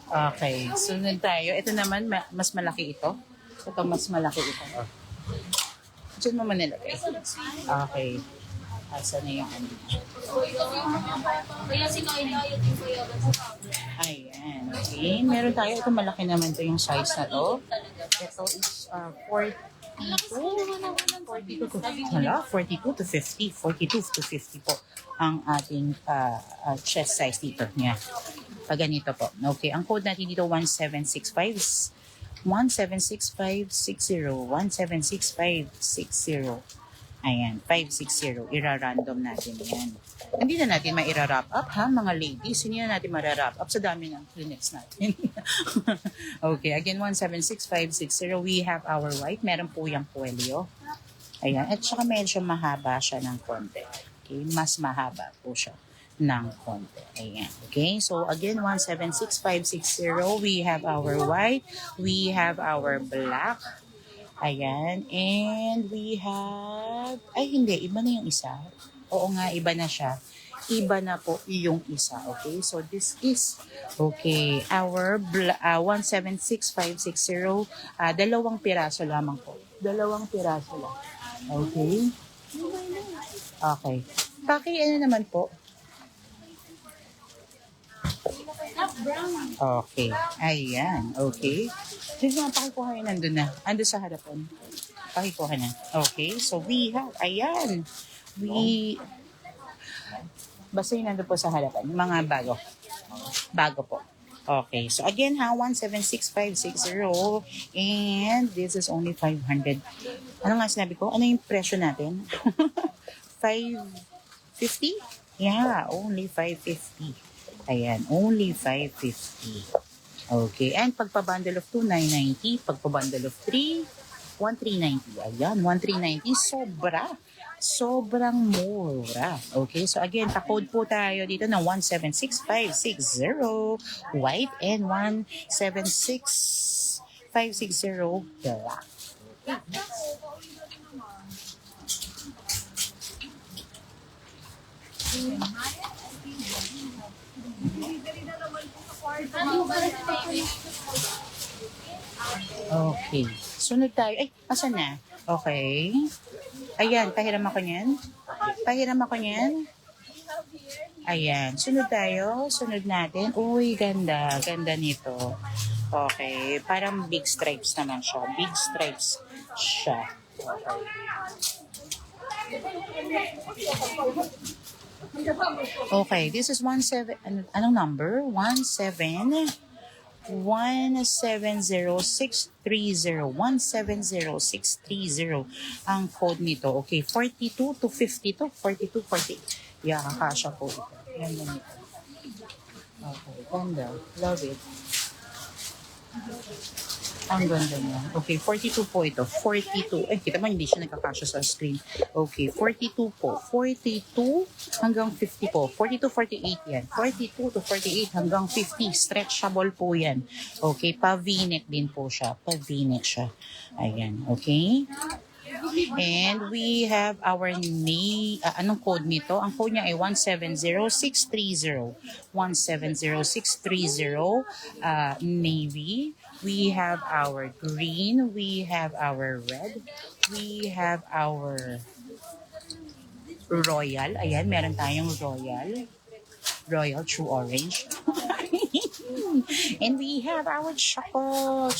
Okay, sunod tayo. Ito naman, mas malaki ito. Ito, mas malaki ito. Diyan mo manilagay. Okay. Asa na yung ano? Kaya si Kayla, yung team ko yun. Ayan. Okay. Meron tayo. Ito malaki naman to yung size na to. Ito is 42 to 50. 42 to 50 po ang ating chest size dito niya. Pag ganito po. Okay. Ang code natin dito 1765 176560 176560. Ayan, 560. Ira-random natin yan. Hindi na natin maira-wrap up ha, mga ladies. Hindi na natin mara-wrap up sa dami ng clinics natin. Okay, again, 176560. We have our white. Meron po yung puelyo. Ayan, at saka medyo mahaba siya ng konti. Okay, mas mahaba po siya ng konti. Ayan. Okay, so again, 176560. We have our white. We have our black. Ayan. And we have... Ay, hindi. Iba na yung isa. Oo nga, iba na siya. Iba na po yung isa. Okay? So, this is... Okay. Our 176560. Dalawang piraso lamang po. Dalawang piraso lang. Okay? Okay. Ano naman po? Okay. Ayan. Okay. Sige nga, pakikuha yun nandun na. Ando sa harapan. Pakikuha na. Okay. So, we have, ayan. Basta yun nandun po sa harapan. Yung mga bago. Bago po. Okay. So, again ha, 176560. And this is only 500. Ano nga sinabi ko? Ano yung presyo natin? 550? Yeah, only 550. Ayan, only 550. Okay, and pagpa-bundle of 2, 990. Pagpa-bundle of 3, 1390. Ayan, 1390. Sobrang mura. Okay, so again, pa-code po tayo dito ng 176560 white and 176560 black. Okay. Sunod tayo. Ay, asan na? Okay. Ayan, pahiram ako niyan. Ayan, sunod tayo. Sunod natin. Uy, ganda. Ganda nito. Okay. Parang big stripes naman siya. Big stripes siya. Okay. Okay, this is 17, anong number? 170,630. 170,630 ang code nito. Okay, 42 to 52. 42, 48. Yeah, kakasya po ito. Ganda nito. Okay, ganda. Love it. Ang ganda niya. Okay, 42 po ito. 42. Kita mo, hindi siya nagkakasya sa screen. Okay, 42 po. 42 hanggang 50 po. 42, 48 yan. 42 to 48 hanggang 50. Stretchable po yan. Okay, pa-v-neck din po siya. Pa-v-neck siya. Ayan, okay. And we have our anong code nito? Ang code niya ay 170630. 170630 navy. We have our green. We have our red. We have our royal. Ayan, meron tayong royal. Royal True Orange. And we have our choco.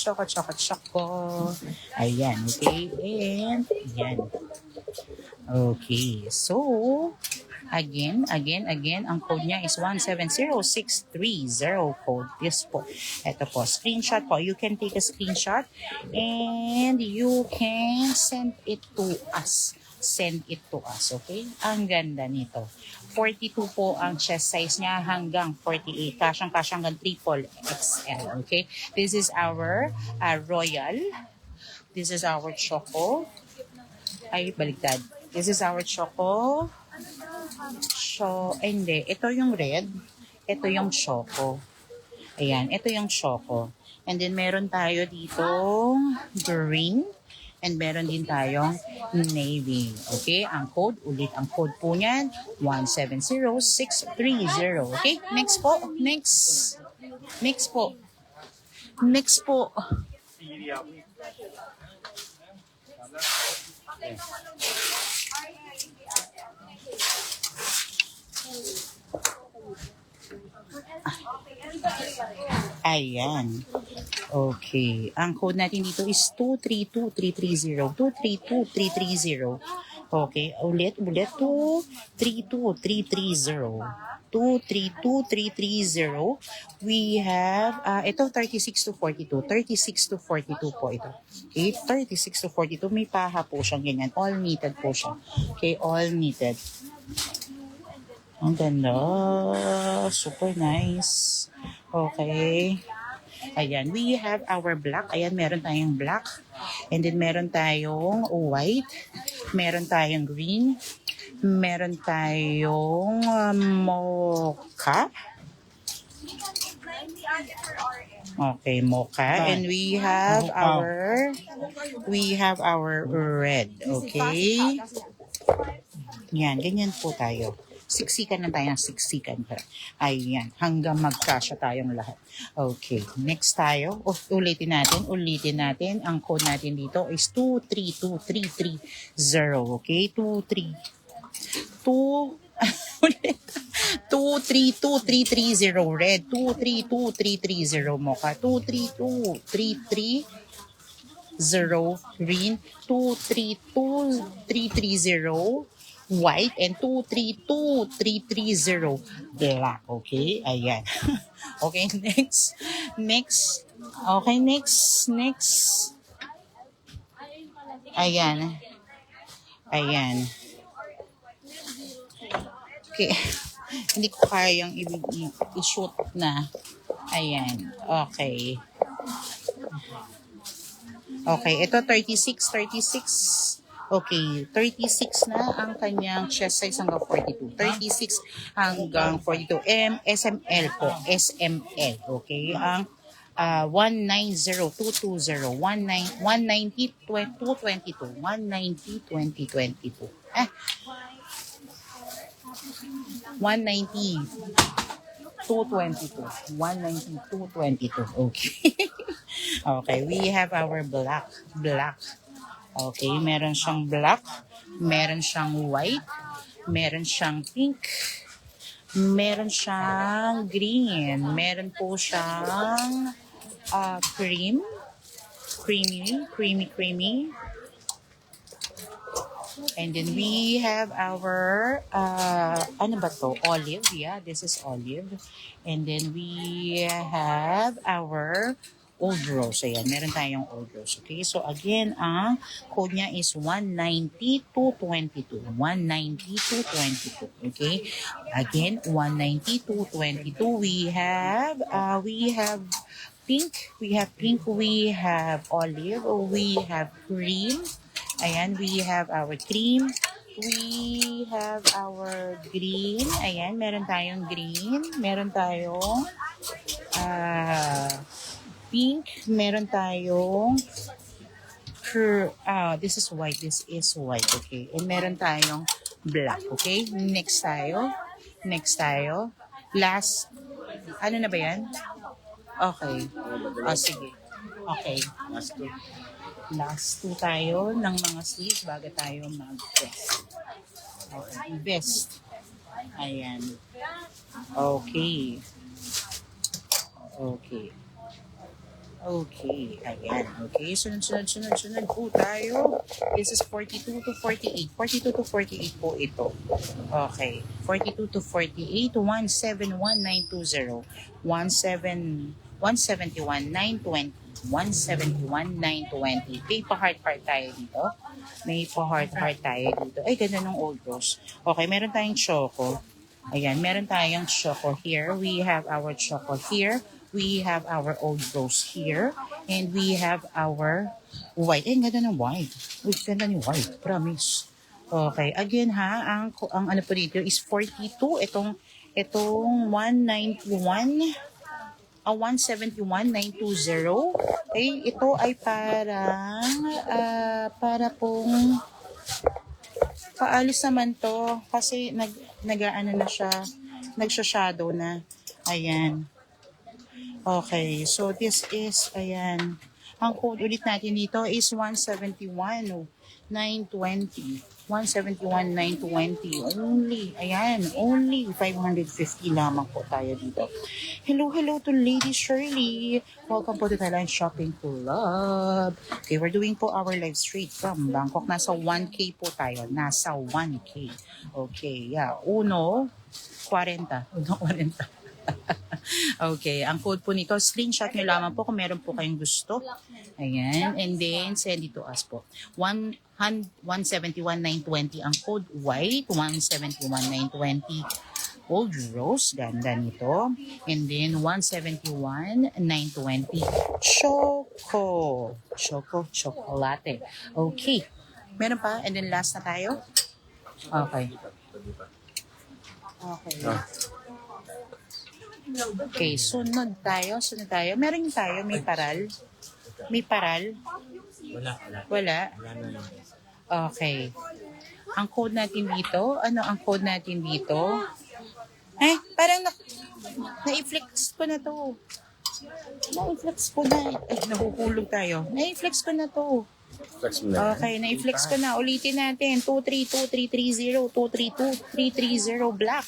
Ayan, okay. And, ayan. Okay, so, again, ang code niya is 170630 code. Yes po. Ito po, screenshot po. You can take a screenshot and you can send it to us. Okay? Ang ganda nito. 42 po ang chest size niya hanggang 48. Kasyang-kasyang hanggang triple XL. Okay? This is our royal. This is our choco. Ay, baligtad. This is our choco. Hindi. Ito yung red. Ito yung choco. Ayan. Ito yung choco. And then, meron tayo dito green. And meron din tayong navy. Okay? Ang code, ulit ang code po niyan, 170630. Okay? Next po. Next po. Ayan. Okay. Ang code natin dito is 232330. 232330. Okay. Ulit. 232330. 232330. We have, ito 36 to 42. 36 to 42 po ito. Okay. 36 to 42. May paha po siyang ganyan. All knitted po siya. Okay. All knitted. Ang ganda. Super nice. Okay. Ayan, we have our black. Ayan, meron tayong black. And then meron tayong white. Meron tayong green. Meron tayong mocha. Okay, mocha. And we have our red. Okay. Yan, ganyan po tayo. Siksikan na tayo ng siksikan. Ayan, hanggang magkasya tayong lahat. Okay, next tayo. Ulitin natin. Ang code natin dito is 232330. Okay, 232330 red, 232330 mocha, 232330 green, 232330 white, and 232330 black. Okay, ayan. Okay, next. Okay, next. Ayan. Okay. Hindi ko kayang i-shoot na. Ayan. Okay. Okay, ito 36. Okay, 36 na ang kanyang chest size hanggang 42. 36 hanggang 42. SML po. SML. Okay, ang 190220. 190-2022. 190-2020 po. 190-222. 190-222. Okay. Okay, we have our black. Okay, meron siyang black, meron siyang white, meron siyang pink, meron siyang green, meron po siyang creamy. And then we have our, ano ba to? Olive. Yeah, this is olive. And then we have our old rose. Ayan, meron tayong old rose. Okay, so again, ang code niya is 190-222. 190-222. Okay, again, 190-222. We have pink, we have olive, we have cream. Ayan, we have our cream, we have our green. Ayan, meron tayong green, meron tayong pink, meron tayong this is white, okay. And meron tayong black, okay. Next tayo. Last, ano na ba yan? Okay. Sige. Okay. Last two tayo ng mga sleeves bago tayo mag-vest. Okay. Vest. Ayan. Okay. Ayan. Okay, sunod po tayo. This is 42 to 48. 42 to 48 po ito. Okay. 42 to 48, 171,920. 171,920. 171,920. May pa-heart tayo dito. Ay, ganda ng old rose. Okay, meron tayong choco. Ayan, meron tayong choco here. We have our choco here. We have our old rose here. And we have our white. Ay, ganda ng white. Uy, ganda ng white. Promise. Okay, again ang ano po dito is 42. Itong 191. 171,920. Okay, ito ay para pong paalis naman to kasi nag-ano na siya, nagsha-shadow na. Ayan. Okay, so this is, ayan. Ang code ulit natin dito is 171. 920. 171, 920. Only, ayan, only 550 lamang po tayo dito. Hello, hello to Lady Shirley. Welcome po to Thailand Shopping Club. Okay, we're doing po our live straight from Bangkok. Nasa 1K po tayo. Nasa 1K. Okay, yeah. 1.40. 1.40. Okay, ang code po nito, screenshot nyo lamang po kung meron po kayong gusto. Ayan, and then send it to us po. 171,920 ang code, white, 171,920 old rose, ganda nito. And then 171,920 chocolate. Okay, meron pa, and then last na tayo. Okay. Okay, sunod tayo. Meron tayo, may paral. Wala. Okay. Ang code natin dito, ano ang code natin dito? Ay, parang na-flex ko na to. Ay, nahuhulog tayo. Na-flex ko na to. Flex mo na. Okay, na-flex ko na. Ulitin natin. 232-330, 232-330 black.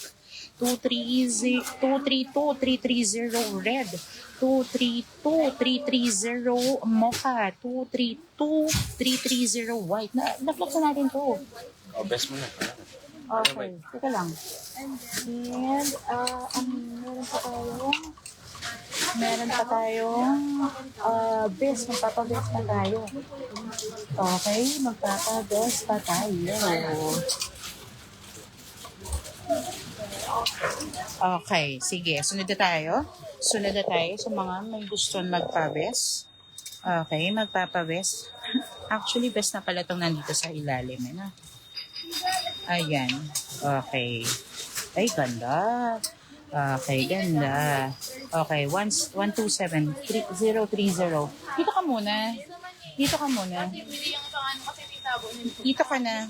232-330 red, 232-330 mocha, 232-330 white. Na-flex na natin to. Oh, best mo na. Okay, teka lang. And meron pa tayong best, magpapabest pa tayo. Okay, magpapabest pa tayo. Okay, sige. Sunod na tayo sa mga may gusto magpa-best. Okay, magpapa-best. Actually, best na pala itong nandito sa ilalim. Ayan. Okay. Ay, ganda. Okay, ganda. Okay, 127-030. Dito ka muna. Dito ka na.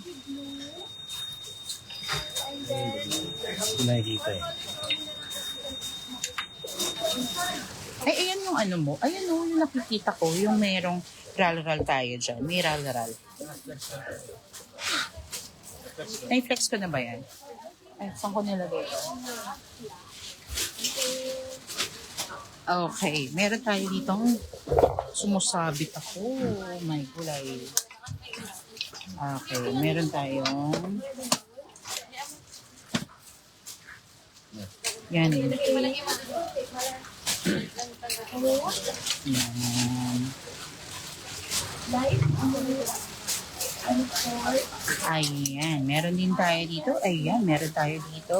Nakikita eh. Ay, ayan yung ano mo. Ayan yung nakikita ko. Yung merong ral-ral tayo dyan. May ral-ral. Na-flex ko na ba yan? Ay, saan ko nilagay? Okay. Meron tayo ditong sumusabit ako. My gulay. Okay. Meron tayong yan. Yan. Ayan. Meron din tayo dito. Ayan. Meron tayo dito.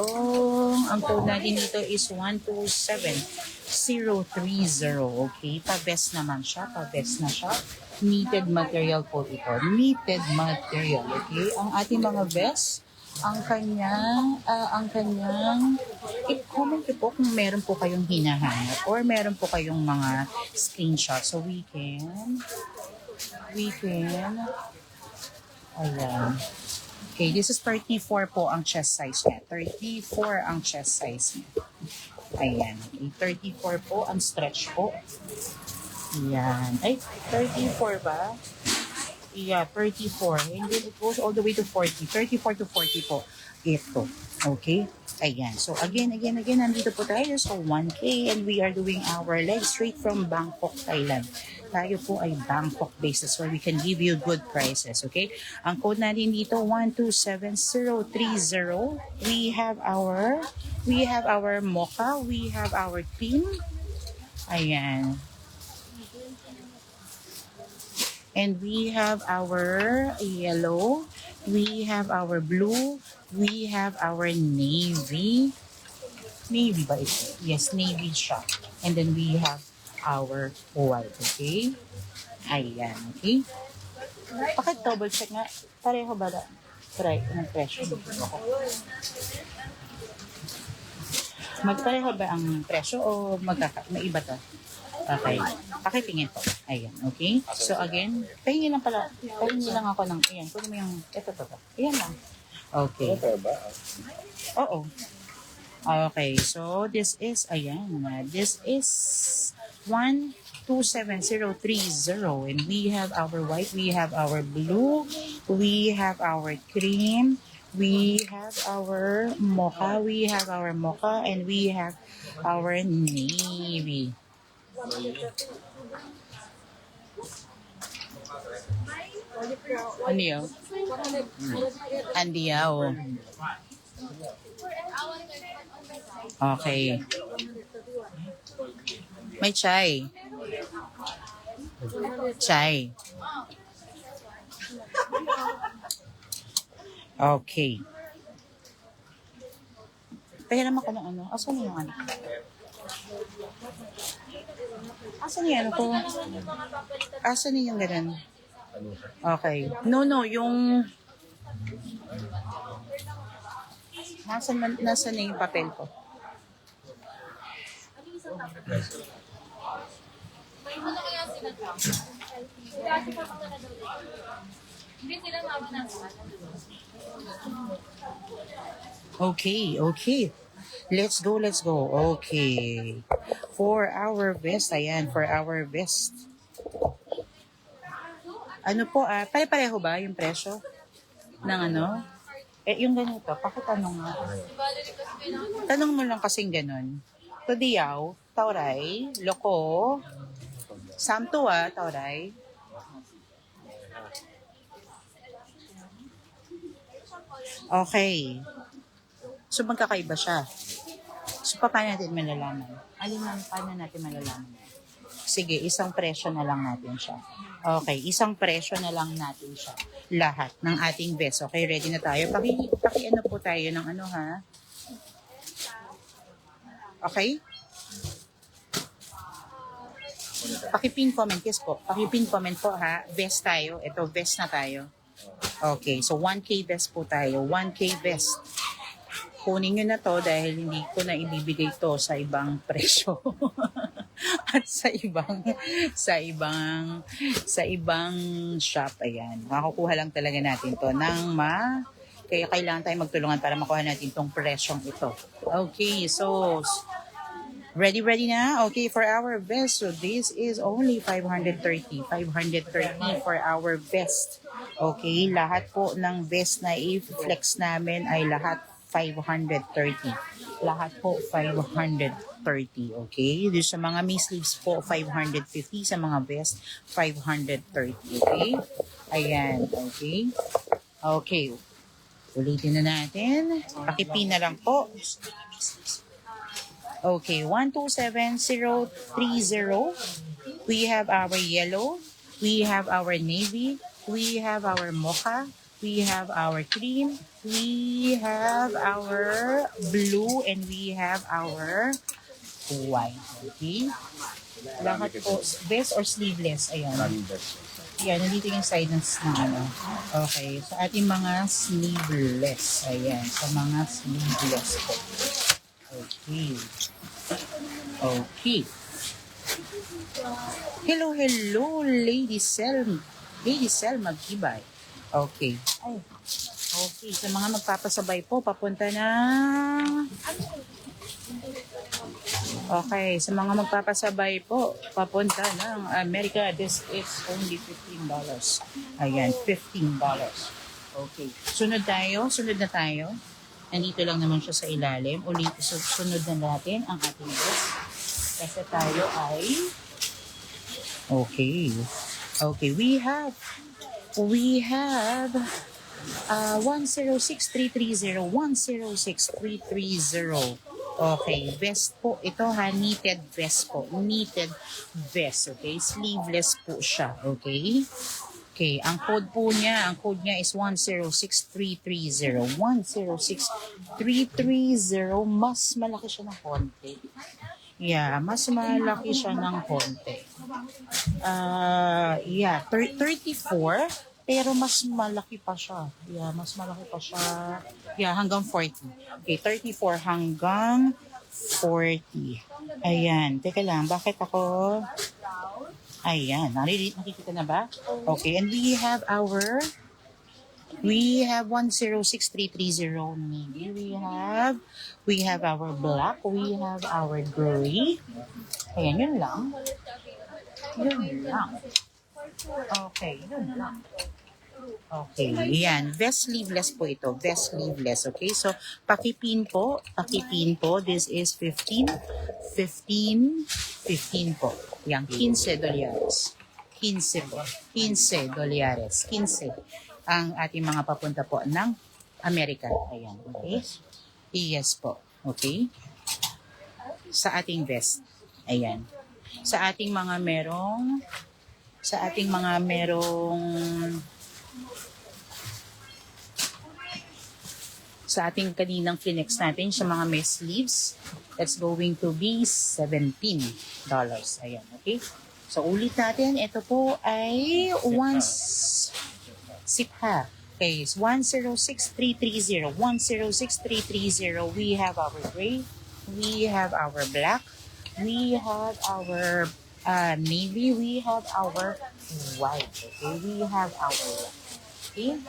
Ang code natin dito is 127-030. Okay. Pa-best naman siya. Pa-best na siya. Knitted material po ito. Knitted material. Okay. Ang ating mga best, ang kanyang i-comment po kung meron po kayong hinahanap or meron po kayong mga screenshot, so we can ayan. Okay, this is 34 po ang chest size niya. 34 ang chest size niya. Ayan. Okay, 34 po ang stretch po. Ayan. Ay, 34 ba? Yeah, 34. And then it goes all the way to 40. 34 to 40 po. Ito. Okay? Ayan. So, again, nandito po tayo sa 1K and we are doing our leg straight from Bangkok, Thailand. Tayo po ay Bangkok basis where we can give you good prices. Okay? Ang code natin dito, 127-030. We have our mocha. We have our cream. Ayan. And we have our yellow, we have our blue, we have our navy. Navy ba ito? Yes, navy siya. And then we have our white, okay? Ayan, okay? Bakit double check nga? Pareho ba na? Try, anong presyo? Magpareho ba ang presyo o may iba to? Okay. Pakitingin po. Ayan. Okay? So again, pahingi lang ako ng, ayan. Kunin mo yung, ito. Ayan lang. Okay. Oo. Okay. So this is, ayan. This is 127-030. And we have our white, we have our blue, we have our cream, we have our mocha, and we have our navy. Andiyaw. Andiyaw. Okay. May chai. Chai. Okay. Kaya naman ka ng ano. Asan yung ano? Asan yung ano ko? Asan yung ganun? Okay. No, yung... Nasaan na yung papel ko? Ano kaya sila Trump? Dati pa mga na daw. Hindi sila mama ng Okay. Let's go. Okay. For our best, ayan, for our best. Ano po, pare-pareho ba yung presyo ng ano? Yung ganito, pakitanong nga. Tanong mo lang kasing ganun. Tudiyaw, tauray, loko, samto tauray. Okay. So, magkakaiba siya. So, paano natin malalaman? Paano natin malalaman? Sige, isang presyo na lang natin siya. Okay, isang presyo na lang natin siya. Lahat ng ating best. Okay, ready na tayo? Paki-ano po tayo ng ano ha? Okay? Paki-pin comment, yes po. Paki-pin comment po ha. Best tayo. Ito, best na tayo. Okay, so 1K best po tayo. 1K best. Kunin nyo na to dahil hindi ko na ibibigay to sa ibang presyo. At sa ibang shop. Ayan. Makukuha lang talaga natin to kaya kailangan tayo magtulungan para makuha natin tong presyong ito. Okay, so ready na? Okay, for our best. So this is only 530. 530 for our best. Okay, lahat po ng best na i-flex namin ay lahat 530. Lahat po 530. Okay? Doon sa mga may sleeves po 550. Sa mga vest 530. Okay? Ayan. Okay? Okay. Ulitin na natin. Pakipin na lang po. Okay. 127030. We have our yellow. We have our navy. We have our mocha. We have our cream, we have our blue, and we have our white. Okay? Lahat po, vest or sleeveless. Ayan. Ayan, nandito yung side ng ano. Okay, sa ating mga sleeveless. Ayan, sa mga sleeveless po. Okay. Okay. Hello, Lady Selma Gibay. Okay. Okay, sa mga magpapasabay po, papunta na... Okay, sa mga magpapasabay po, papunta ng America, this is only $15. Ayan, $15. Okay. Sunod na tayo. Nandito lang naman siya sa ilalim. Ulit, sunod na natin ang ating book. Kasi tayo ay... Okay. Okay, we have 106,330. 106,330. Okay, vest po. Ito ha, knitted vest po. Knitted vest, okay? Sleeveless po siya, okay? Okay, ang code niya is 106,330. 106,330. Mas malaki siya ng konti. Yeah, mas malaki siya ng konti. 34, pero mas malaki pa siya. Yeah, mas malaki pa siya. Yeah, hanggang 40. Okay, 34 hanggang 40. Ayan, teka lang, bakit ako... Ayan, nakikita na ba? Okay, and we have 106,330 navy. We have our black. We have our gray. Ayan, yun lang. Okay, yun lang. Okay, yan. Vest sleeveless po ito. Vest sleeveless. Okay, so pakipin po. This is 15 po. Yan, $15. 15 po. $15. 15 ang ating mga papunta po ng Amerika. Ayan, okay? Yes po. Okay? Sa ating vest. Ayan. Sa ating mga merong sa ating kaninang flinex natin sa mga may sleeves, that's going to be $17. Ayan, okay? So, ulit natin, ito po ay Sipha. Okay, it's 106330. 106330. We have our gray. We have our black. We have our navy. We have our white. Okay, we have our white. Okay?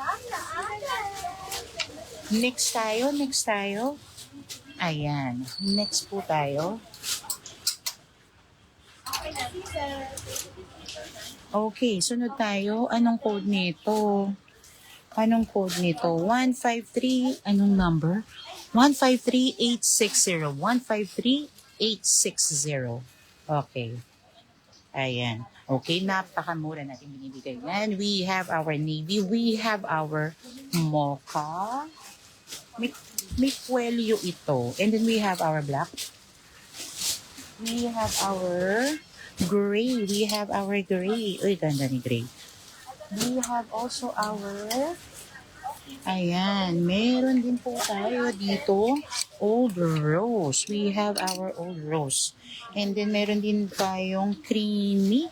Next tayo. Ayan. Next po tayo. Okay, sunod tayo. Anong code nito? 153, anong number? 153860. 153860. Okay. Ayan. Okay, napakamura natin binibigay. And we have our navy. We have our mocha. May kwelyo ito. And then we have our black. We have our gray. Uy, ganda ni gray. We have also our, ayan, meron din po tayo dito, old rose. We have our old rose. And then meron din tayong creamy.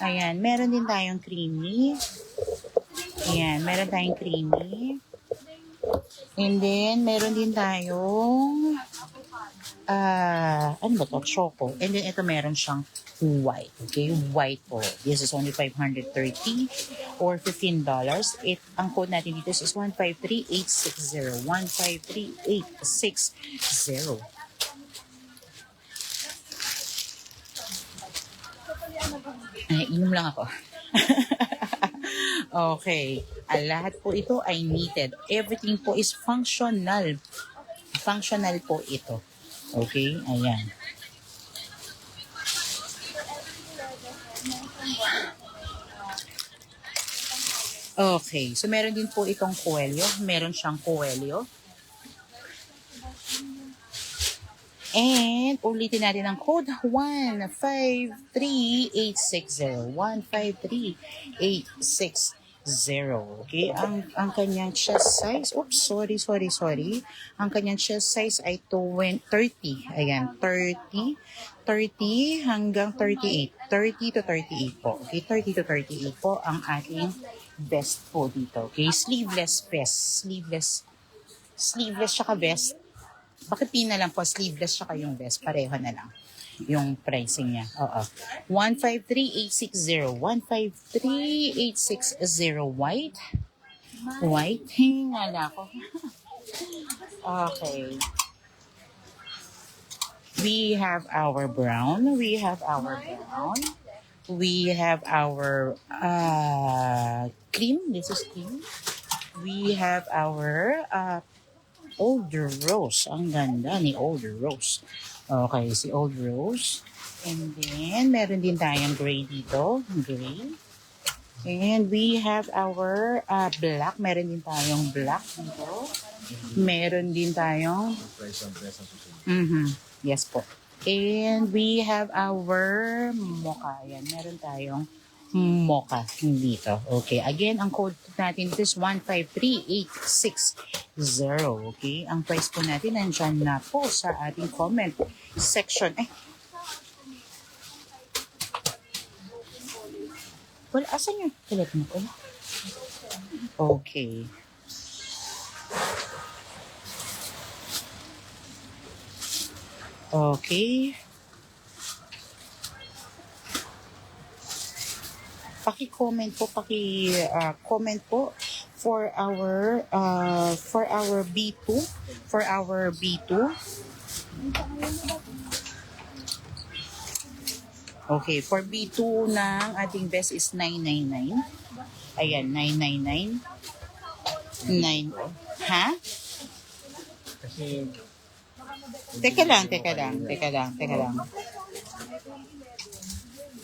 Ayan, meron din tayong creamy. Ayan, meron tayong creamy. And then meron din tayong ano ba to? Choco. And then ito meron siyang white. Okay, white po. This is only $530 or $15. Ang code natin dito is 153860. 153860. Inom lang ako. Okay. Lahat po ito ay knitted. Everything po is functional. Functional po ito. Okay, ayan. Okay, so meron din po itong kuwelyo. Meron siyang kuwelyo. And ulitin natin ang code 153860. 153860. Okay, ang kanyang chest size, oops, sorry. Ang kanyang chest size ay 30. Ayan, 30 hanggang 38. 30 to 38 po. Okay, 30 to 38 po ang ating vest po dito. Okay, sleeveless vest. Sleeveless tsaka vest. Bakit pina lang po, sleeveless tsaka yung vest, pareho na lang yung pricing niya. Oo. 153860. 153860 white. Hingala ko. Okay. We have our brown. We have our cream. This is cream. We have our old rose. Ang ganda ni old rose. Okay, si old rose. And then, meron din tayong gray dito. Gray. And we have our black. Meron din tayong black dito. Meron din tayong yes po. And we have our mocha. Ayan, meron tayong mocha dito. Okay, again, ang code natin dito is 153860. Okay, ang price po natin nandyan na po sa ating comment section. Wala, asan yung kulit mo? Okay. Okay. Paki-comment po, comment po for our B2, Okay, for B2 ng ating best is 999. Ayan, 999. 9. Ha? Kasi, Teka lang.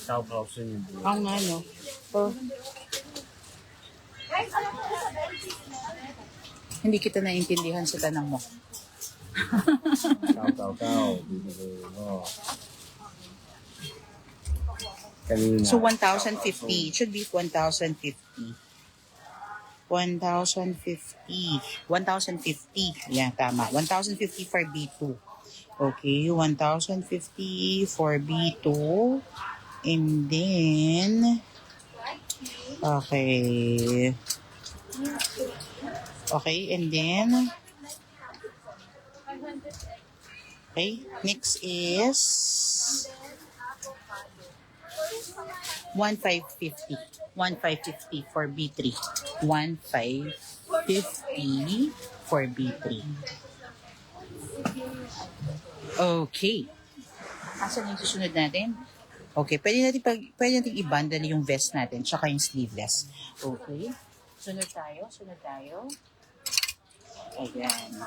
Kausin yung buo. Ang nga, no? Oh. Hindi kita naintindihan sa tanong mo. Bibigay mo. Kanina. So, 1,050. It should be 1,050. 1,050. Yeah, tama. 1,050 for B2. Okay, 1,050 for B2. And then, okay. Okay, and then, okay, next is 1,550. 1,550 for B3. 1,550 for B3. Okay. Asan yung susunod natin? Okay, pwede natin i-bundle yung vest natin tsaka yung sleeveless. Okay. Sunod tayo. Ayan.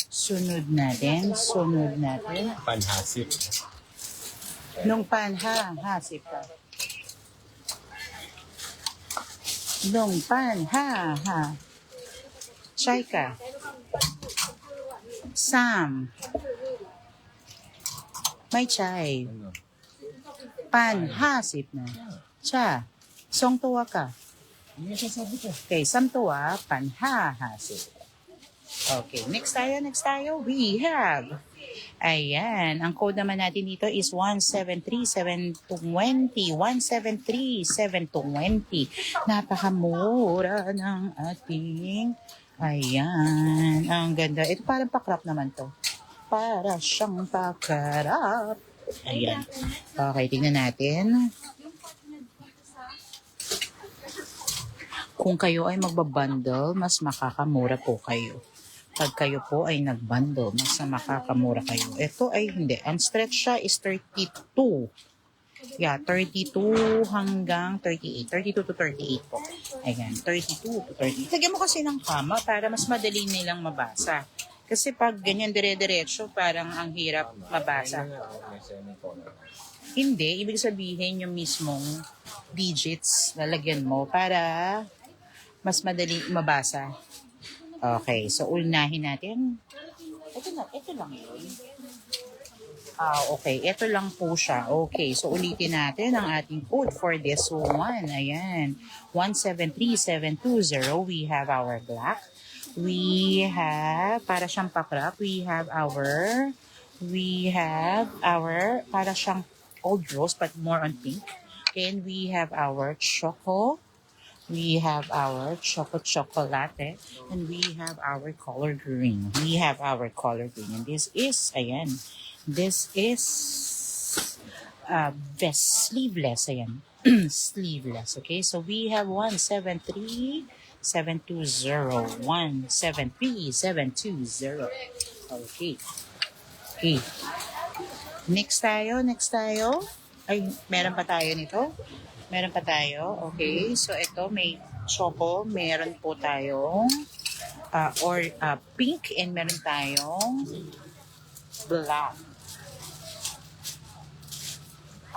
Sunod natin. Panhasip. Nung panhasip ka. Nung Chai ka. Sam. May chai. Ano? Panhasip na. Cha. Song tuwa ka. Hindi siya sabi ko. Okay, sam tuwa, panhahasip. Okay, next tayo. We have. Ayan, ang code naman natin dito is 173,720. 173,720. Napakamura ng ating. Ayan, ang ganda. Ito parang pakrap naman to. Para siyang pakrap. Ayan. Okay, tingnan natin. Kung kayo ay magbabundle, mas makakamura po kayo. Pag kayo po ay nagbundle, mas makakamura kayo. Ito ay hindi. Ang stretch siya is 32. Yeah, 32 hanggang 38. 32 to 38 po. Ayan, 32 to 38. Lagyan mo kasi ng kama para mas madali nilang mabasa. Kasi pag ganyan dire-diretso, parang ang hirap mabasa. May semicolon. Hindi, ibig sabihin yung mismong digits lalagyan mo para mas madali mabasa. Okay, so unahin natin. Ito lang yun. Okay, ito lang po siya. Okay, so ulitin natin ang ating code for this one. Ayan, 173,720. We have our black. We have, para siyang pakrap, we have our, para siyang old rose but more on pink. And we have our choco. We have our chocolate. And we have our color green. And this is, ayan, this is vest, sleeveless, ayan. Sleeveless, okay? So we have 173,720. 173,720. Okay. Next tayo. Ay, meron pa tayo nito. Okay, so ito may choco, meron po tayong pink, and meron tayong black.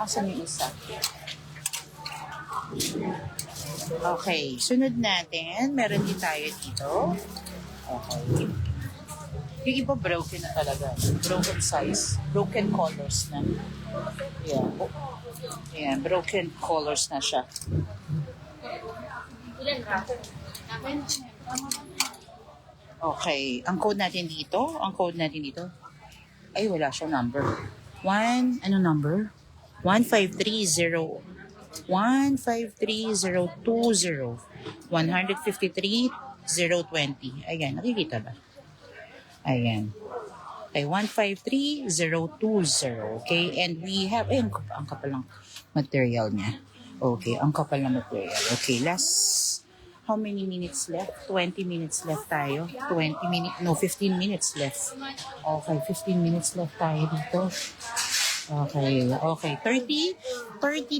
Asan yung isa? Okay, sunod natin, meron din tayo dito. Okay. Yung iba broken na talaga. Broken size. Broken colors na. Yeah. Yeah, broken colors na siya. Okay. Ang code natin dito? Ay, wala siya number. Ano number? 153,020. 153,020. Ayan, nakikita ba? Ayan. Okay, 153,020. Okay, and we have, ang kapal ng material niya. Okay, ang kapal ng material. Okay, last, how many minutes left? 20 minutes left tayo. 15 minutes left. Okay, 15 minutes left tayo dito. Okay, okay. 32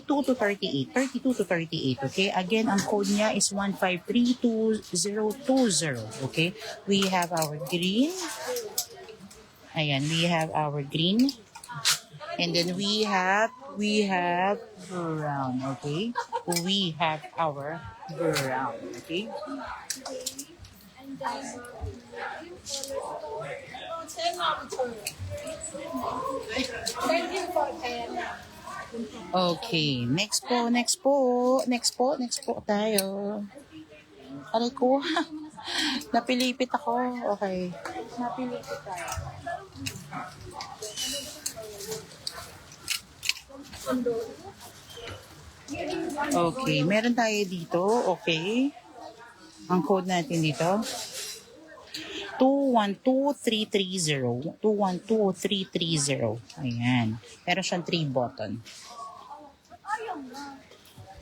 to 38. 32 to 38, okay? Again, ang code niya is 1532020, okay? We have our green. Ayan, we have our green. And then we have brown, okay? We have our brown, okay? Okay, next po tayo. Aray ko, napilipit ako. Okay, napilipit tayo. Okay, meron tayo dito, okay. Ang code natin dito, 212330. 212330. Ayan. Meron siyang 3 button.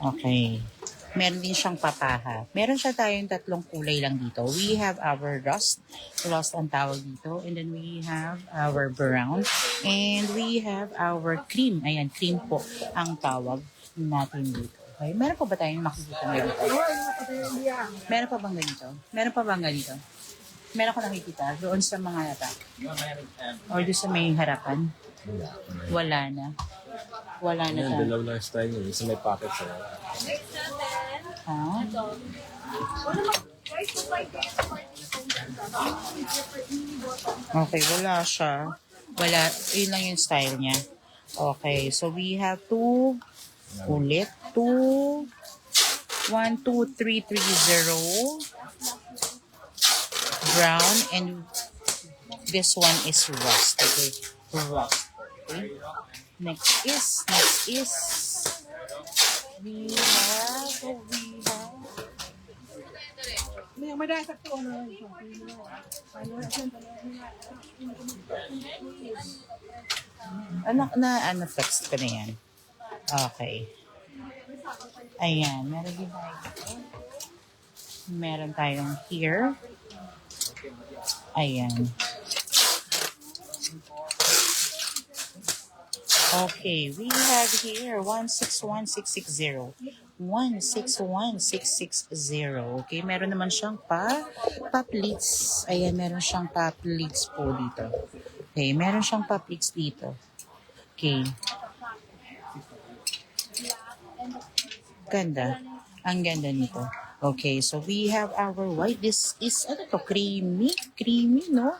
Okay. Meron din siyang papaha. Meron siya tayong 3 kulay lang dito. We have our rust. Rust ang tawag dito. And then we have our brown. And we have our cream. Ayan, cream po ang tawag natin dito. Okay. Meron pa ba tayong makikita na dito? Meron pa bang ganito? Meron pa bang ganito? Meron ko nakikita doon sa mga nata. Or doon sa may harapan. Wala na. Wala na Yan, tayo. dalaw lang style niya. Isa may pocket sa Next natin. Ha? Okay, wala siya. Wala. Yun lang yung style niya. Okay, so we have 2. Ulit. 2. 1, 2, 3, 3, 0. Brown, and this one is rust. Okay, rust. Okay. Next is we have ano text ko na yan. Okay. Ayan, meron din tayo dito. Meron tayong here. Ayan. Okay, we have here 161660. 161660. Okay, meron naman siyang pa-pleats. Ayan, meron siyang pa-pleats po dito. Okay, meron siyang pa-pleats dito. Okay. Ganda. Ang ganda nito. Okay, so we have our white. This is, ano to, creamy? Creamy, no?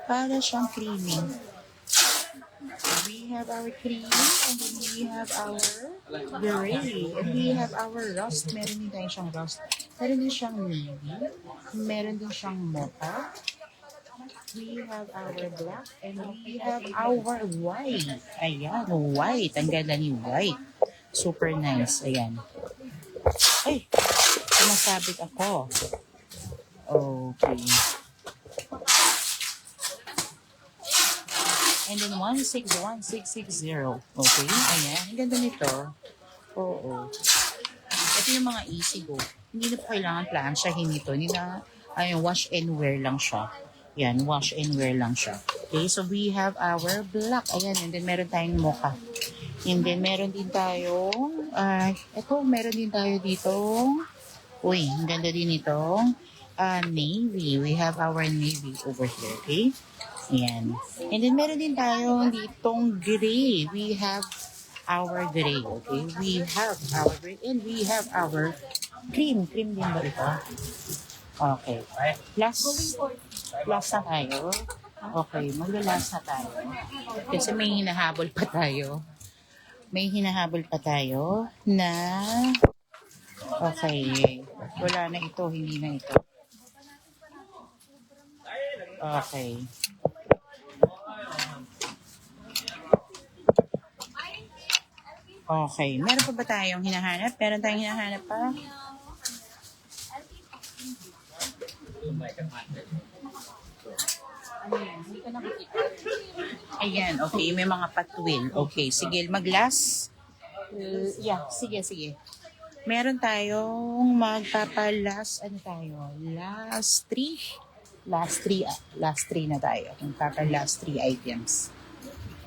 Para siyang creamy. We have our cream, and then we have our gray, and we have our rust. Meron din tayo siyang rust. Meron din siyang navy. Meron din siyang mocha. We have our black, and we have our white. Ayan, white. Ang ganda ni white. Super nice. Ayan. Ay, sumasabit ako. Okay. And then 161660. Okay, ayan. Ang ganda nito. Oo. Ito yung mga easy go. Hindi na po kailangan plansyahin ito. Hindi na, ayun, wash and wear lang siya. Yan, wash and wear lang siya. Okay, so we have our black. Ayan, and then meron tayong mocha. And then meron din tayong, ito, meron din tayo dito. Uy, ang ganda din ito. Navy. We have our navy over here, okay? Ayan. And then meron din tayo ditong gray. We have our gray, okay? We have our gray and we have our cream. Cream din ba ito? Okay. Last na tayo. Okay, magla-last na tayo. Kasi may hinahabol pa tayo. May hinahabol pa tayo na okay. Wala na ito, hindi na ito. Okay. Okay. Meron pa ba tayong hinahanap? Meron tayong hinahanap pa? Ayan, okay. May mga patwil. Okay, sige. Mag-last. Yeah, sige. Meron tayong magpapalas, ano tayo? Last 3 na tayo. Magpapalas 3 items.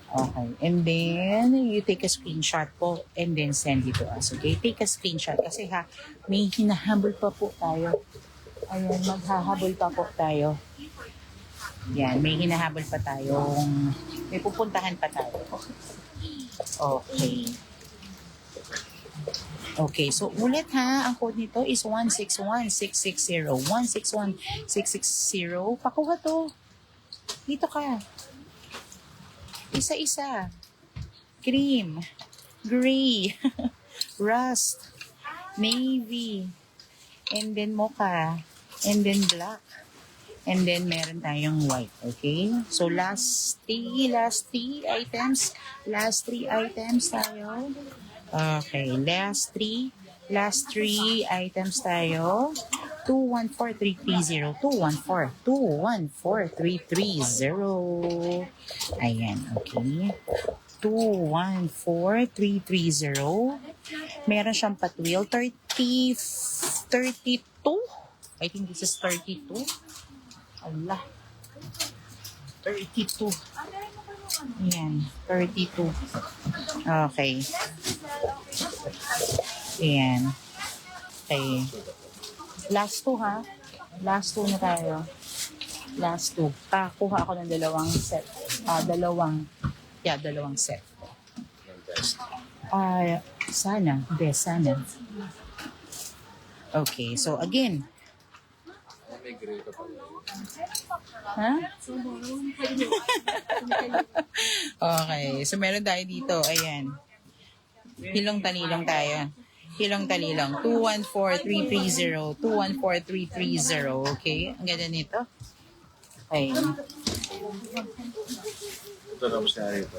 Okay. And then, you take a screenshot po and then send it to us. Okay? Take a screenshot kasi may hinahabol pa po tayo. Ayan, maghahabol pa po tayo. Yan, may hinahabol pa tayong, may pupuntahan pa tayo. Okay. Okay, so ulit ha, ang code nito is 161660. 161660. Pakuha to. Dito ka. Isa-isa. Cream. Gray. Rust. Navy. And then mocha. And then black. And then meron tayong white. Okay? So last three items. Last three items tayo. Okay, last three items tayo. 214330. 214330. Ayan, okay. 214330. Meron siyang patwheel. 32. I think this is 32. Allah. 32. Ayan, 32. Okay. Ayan. Okay. Last two ha. Last two na tayo. Last two. Kuha ako ng dalawang set. Dalawang set. Sana. Best, sana. Okay, so again. May gray ka pala. Ha? Okay, so meron tayo dito. Ayan. Hilong-talilong tayo. Hilong-talilong. 214330. 214330. Okay, ang ganda nito. Okay. Ito na mas na rito.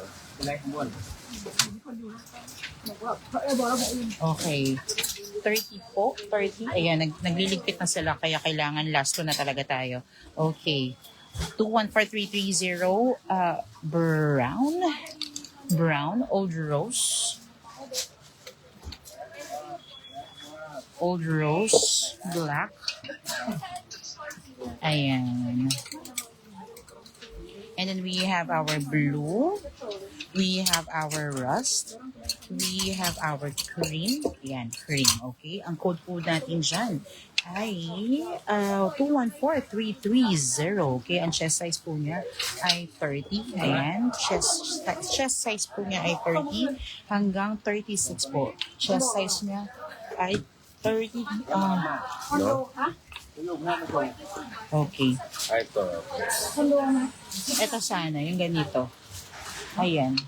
Okay. 30 po. 30. Ayan, nagliligpit na sila kaya kailangan last two na talaga tayo. Okay. 214330. Brown. Old Rose. Old Rose. Black. Ayan. And then we have our blue. We have our rust. We have our cream. Yan, cream. Okay? Ang code po natin dyan ay 214330. Okay? Ang chest size po niya ay 30. Ayan. Chest size po niya ay 30 hanggang 36 po. Chest size niya ay 30. No? Okay. Ito. Ito sana, yung ganito. Ayan.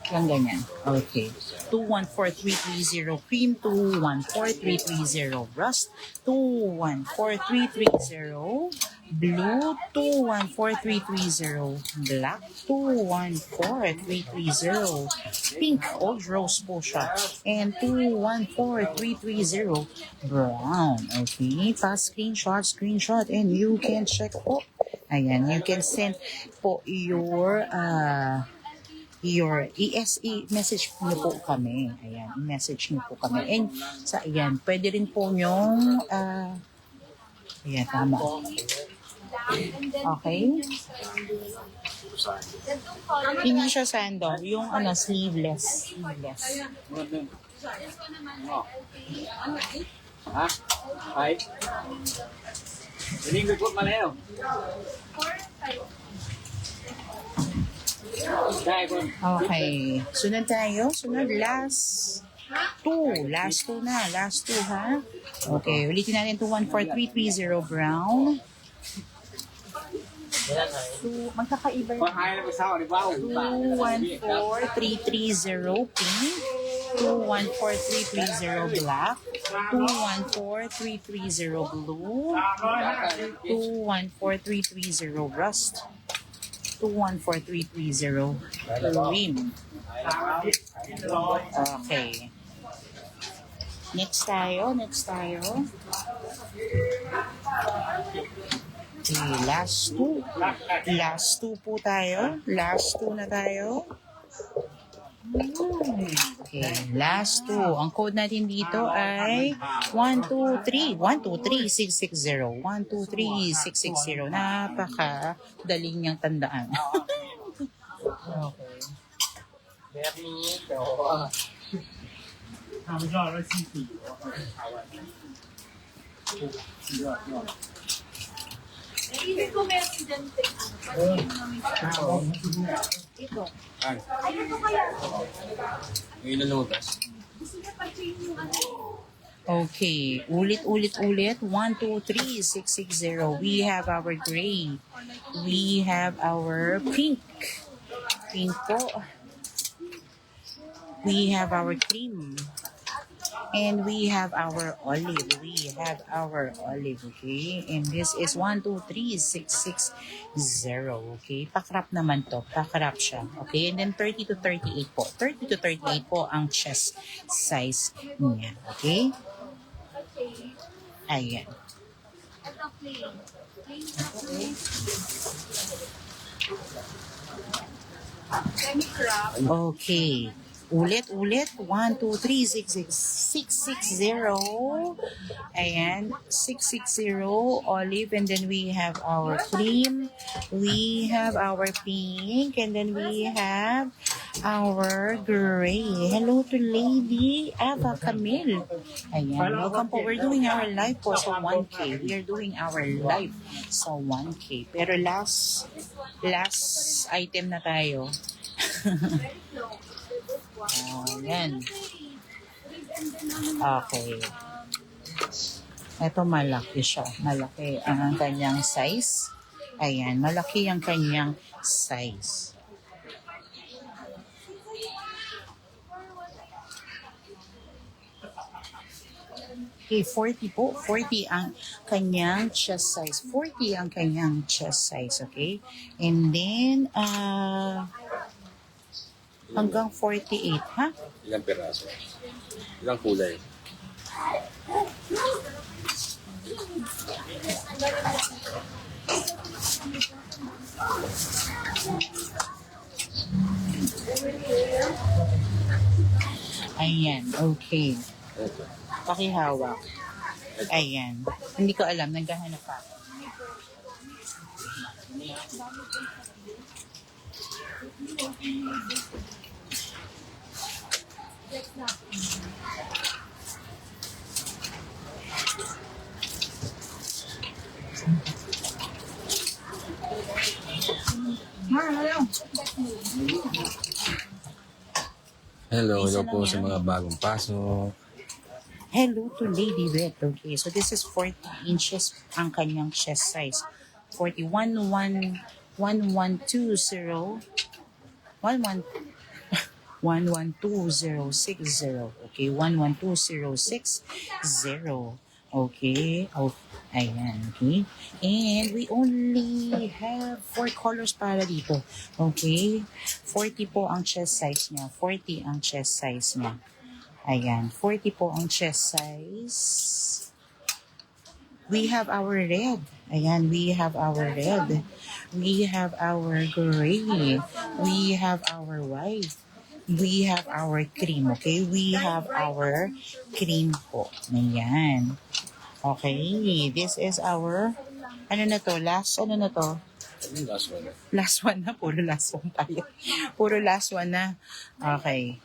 Yung ganyan. Okay. 214330 cream, 214330 rust, 214330 blue, 214330 black, 214330 pink, old rose po siya, and 214330 brown. Okay. Screenshot, and you can check po. Ayan, you can send po your message niyo po kami. Ayan, i-message niyo po kami. And ayan, pwede rin po yung ayan, tama. Okay? Hindi siya sando, yung sleeveless. Ha? Ay. Ini ikut mana ya? Okay. Sunod tayo. Last two na. Last two, ha? Okay. Ulitin natin to 14330 brown. So, magkakaiba yun. 214330 pink. 214330 black. 214330 blue. 214330 rust. 214330 cream. Okay. Next tayo. Okay, last two. Last two po tayo. Last two na tayo. Okay, last two. Ang code natin dito ay 123660. 123660. Napaka daling niyang tandaan. Okay. Bernie, pero... 他们叫那西子油，台湾的。Naisip ko meron dyan ito. Ayun ko kaya. Ngayon na lumabas. Gusto niya pa-change yung ano. Okay, ulit. 1, 2, 3, 6, 6, 0. We have our gray. We have our pink. Pink po. We have our cream. And we have our olive. Okay? And this is 1, 2, 3, 6, 6, 0. Okay? Pakrap naman to. Pakrap siya. Okay? And then 30 to 38 po. 30 to 38 po ang chest size niya. Okay? Okay. Ayan. Ito plain. Plain na plain. Semi-crop. Okay. Ulit. 1, 2, 3, 6, 6, 6, 6, 0. Ayan. 6, 6, 0. Olive. And then we have our cream. We have our pink. And then we have our gray. Hello to Lady Ava Camille. Ayan. Welcome po. We're doing our live po sa 1K. We are doing our live sa 1K. Pero last item na tayo. Ayan. Okay. Ito malaki siya. Malaki ang kanyang size. Ayan. Malaki ang kanyang size. Okay, 40 po. 40 ang kanyang chest size. 40 ang kanyang chest size, okay? And then, hanggang 48, ha? Ilang peraso? Ilang kulay? Ayan, okay. Ito. Pakihawak. Ayan. Hindi ko alam, naghahanap pa. Hello po sa mga bagong pasok. Hello to Lady Red. Okay, so this is 40 inches ang kanyang chest size. 41, 112, 112060. Okay, 112060. Okay. Oh, ayan. Okay. And we only have 4 colors para dito. Okay. 40 po ang chest size niya. 40 ang chest size niya. Ayan. 40 po ang chest size. We have our red. Ayan, we have our red. We have our gray. We have our white. We have our cream, okay? We have our cream po. Ayan. Okay, this is our, ano na to? Last, ano na to? Ano yung last one? Last one na. Puro last one tayo. Puro last one na. Okay.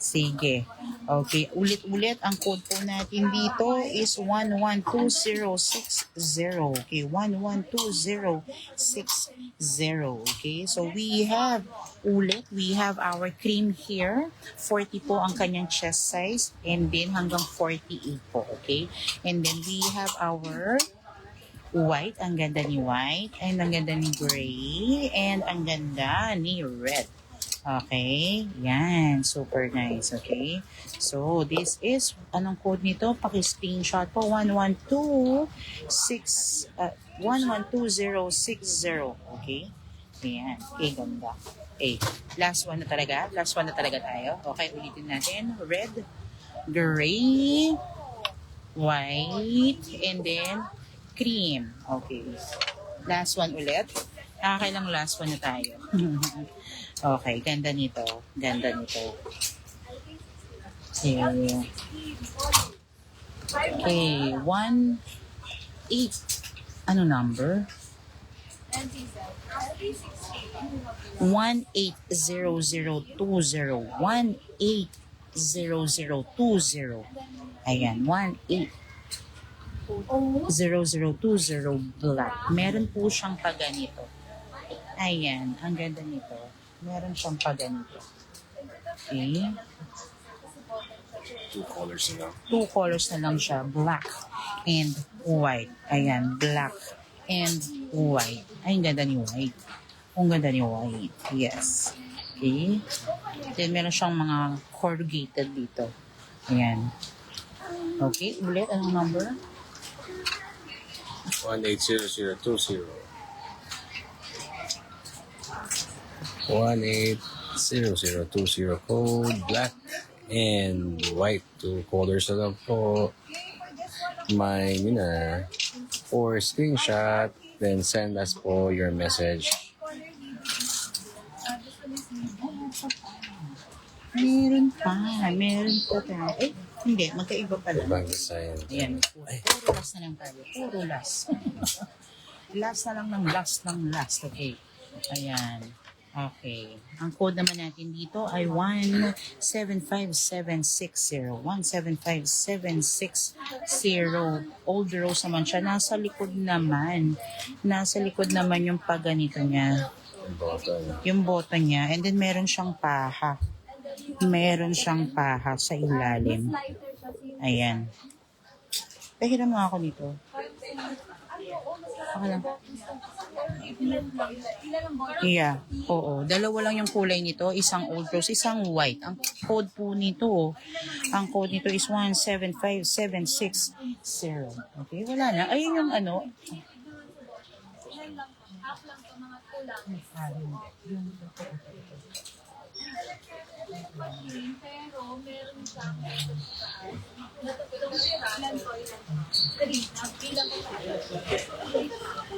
Sige. Okay. Ulit-ulit. Ang code po natin dito is 112060. Okay. 112060. Okay. So we have, we have our cream here. 40 po ang kanyang chest size. And then hanggang 48 po. Okay. And then we have our white, ang ganda ni white, and ang ganda ni gray, and ang ganda ni red. Okay, yan, super nice, okay? So, this is, anong code nito? Paki-screenshot po, 112060, okay? Ayan, okay, ganda. Okay, last one na talaga tayo. Okay, ulitin natin, red, gray, white, and then cream. Okay. Last one ulit. Kailang last one na tayo. Okay, ganda nito. Ganda nito. Okay. Okay, 1, 8. Ano number? 180020. Ayan, 180020 black. Meron po siyang paganito. Ayan, ang ganda nito. Meron siyang paganito. Okay. 2 colors na lang. 2 colors na lang siya, black and white. Ayan, black and white. Ay, ang ganda ni white. Ang ganda ni white. Yes. Okay. Then, meron siyang mga corrugated dito. Ayan. Okay, ulit. Anong number? 180020. 180020 code black and white. 2 colors na lang po. My winner. For screenshot, then send us po your message. Meron pa tayo. Eh, hindi. Magkaiba pala. Ibang design. Ayan. Puro last na lang tayo. Puro last. Last na lang ng last. Okay. Ayan. Okay. Ang code naman natin dito ay 175760. 175760. Old Rose naman siya. Nasa likod naman yung paganito niya. Button. Yung button niya. And then meron siyang paha. Sa ilalim. Ayan. Pahiram mo ako nito. Okay lang. Yeah. Oo. Dalawa lang yung kulay nito. Isang old rose, isang white. Ang code po nito, is 175760. Okay, wala na. Ayun yung ano. Pero meron siyang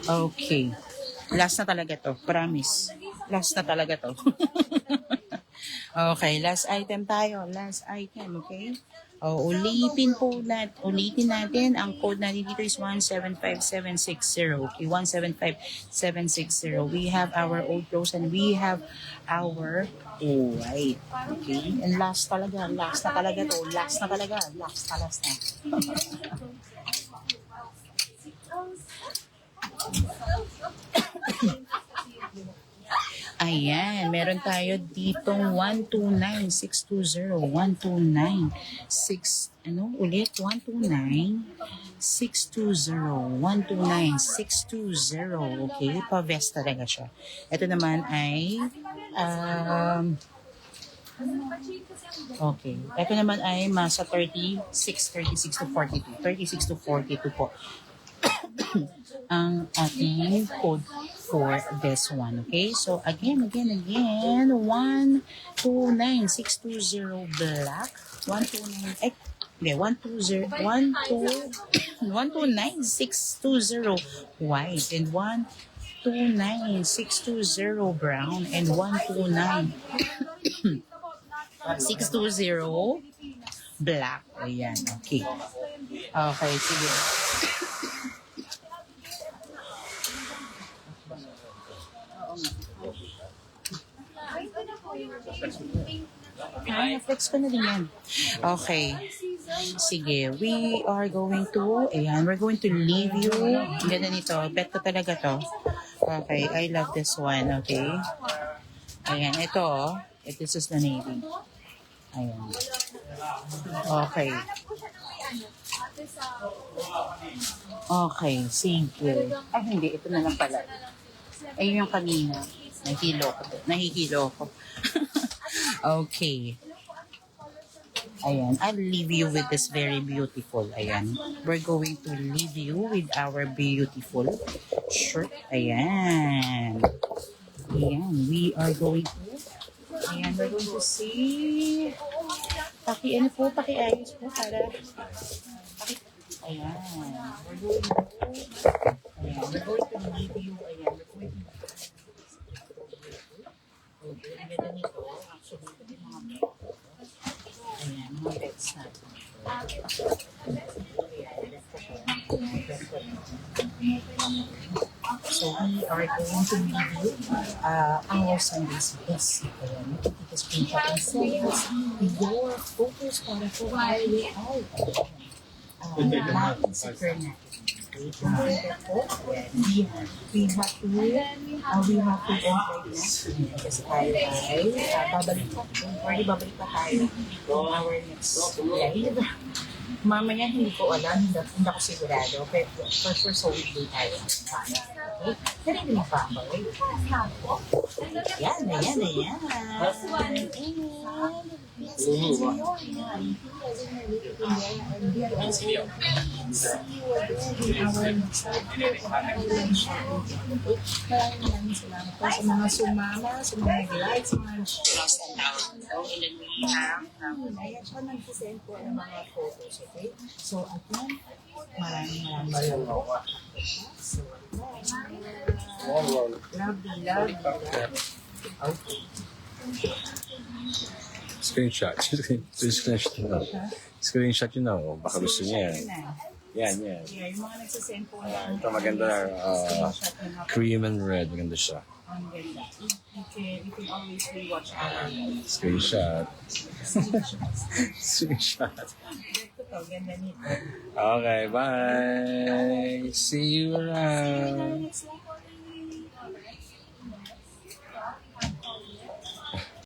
Okay. Last na talaga to. Promise. Last na talaga to. Okay. Last item tayo. Last item. Okay? Ulitin natin. Ang code natin dito is 175760. Okay? 175760. We have our old rose and we have our white. Okay? And last na talaga to. Last na. Ayan, meron tayo ditong 129620. 129620. Okay, pa-vest talaga siya. Ito naman ay okay. Ito naman ay masa 36 to 42. 36 to 42 po. Ang ating code for this one. Okay? So, again. 129620 black. 129620 white. And 129620 brown. And 129620 black. Ayan. Okay. Okay, sige. Flex ko na din yan. Okay. Sige. We are going to leave you. Ganda nito. Bet ko talaga to. Okay. I love this one. Okay. Ayan. Ito. This is the navy. Ayan. Okay. Okay. Sige. Ay, hindi. Ito na lang pala. Ayun yung kanina. Nahihilo ko. Okay. Ayan. I'll leave you with this very beautiful. Ayan. We're going to leave you with our beautiful shirt. Ayan. Ayan. We are going to we're going to see pakiayos po para ayan. We're going to leave you. Ayan. Okay, ang ganda nito. Actually, mga beds natin. So, we are going to review our Sunday's best. Ayan, makikita screenshot and send us your photos para po tayo ay natin sa turn natin. Okay, kumbaga po, we have to end right now kasi tayo ay babalik pa. Already babalik pa tayo on our next live. Mamaya hindi ko alam, hindi ako sigurado, pero for sure so weekly tayo. Okay? Narinig mo pa ako, right? Yan. Maraming salamat po sa mga sumama, sa mga nag-like, sa mga lost and down. Ayan siya nag-send po ng mga photos, okay? So, again, maraming salamat. So, lovely. Okay. Screenshot. Screenshot yun na. Oh. Baka gusto niya yan. Yan. Yeah, yung mga nagsasend po ng Ito maganda. Cream and red. Maganda siya. ang ganda. You can always rewatch our Screenshot. Screenshot. Ito, ganda nito. Okay, bye. See you around. Next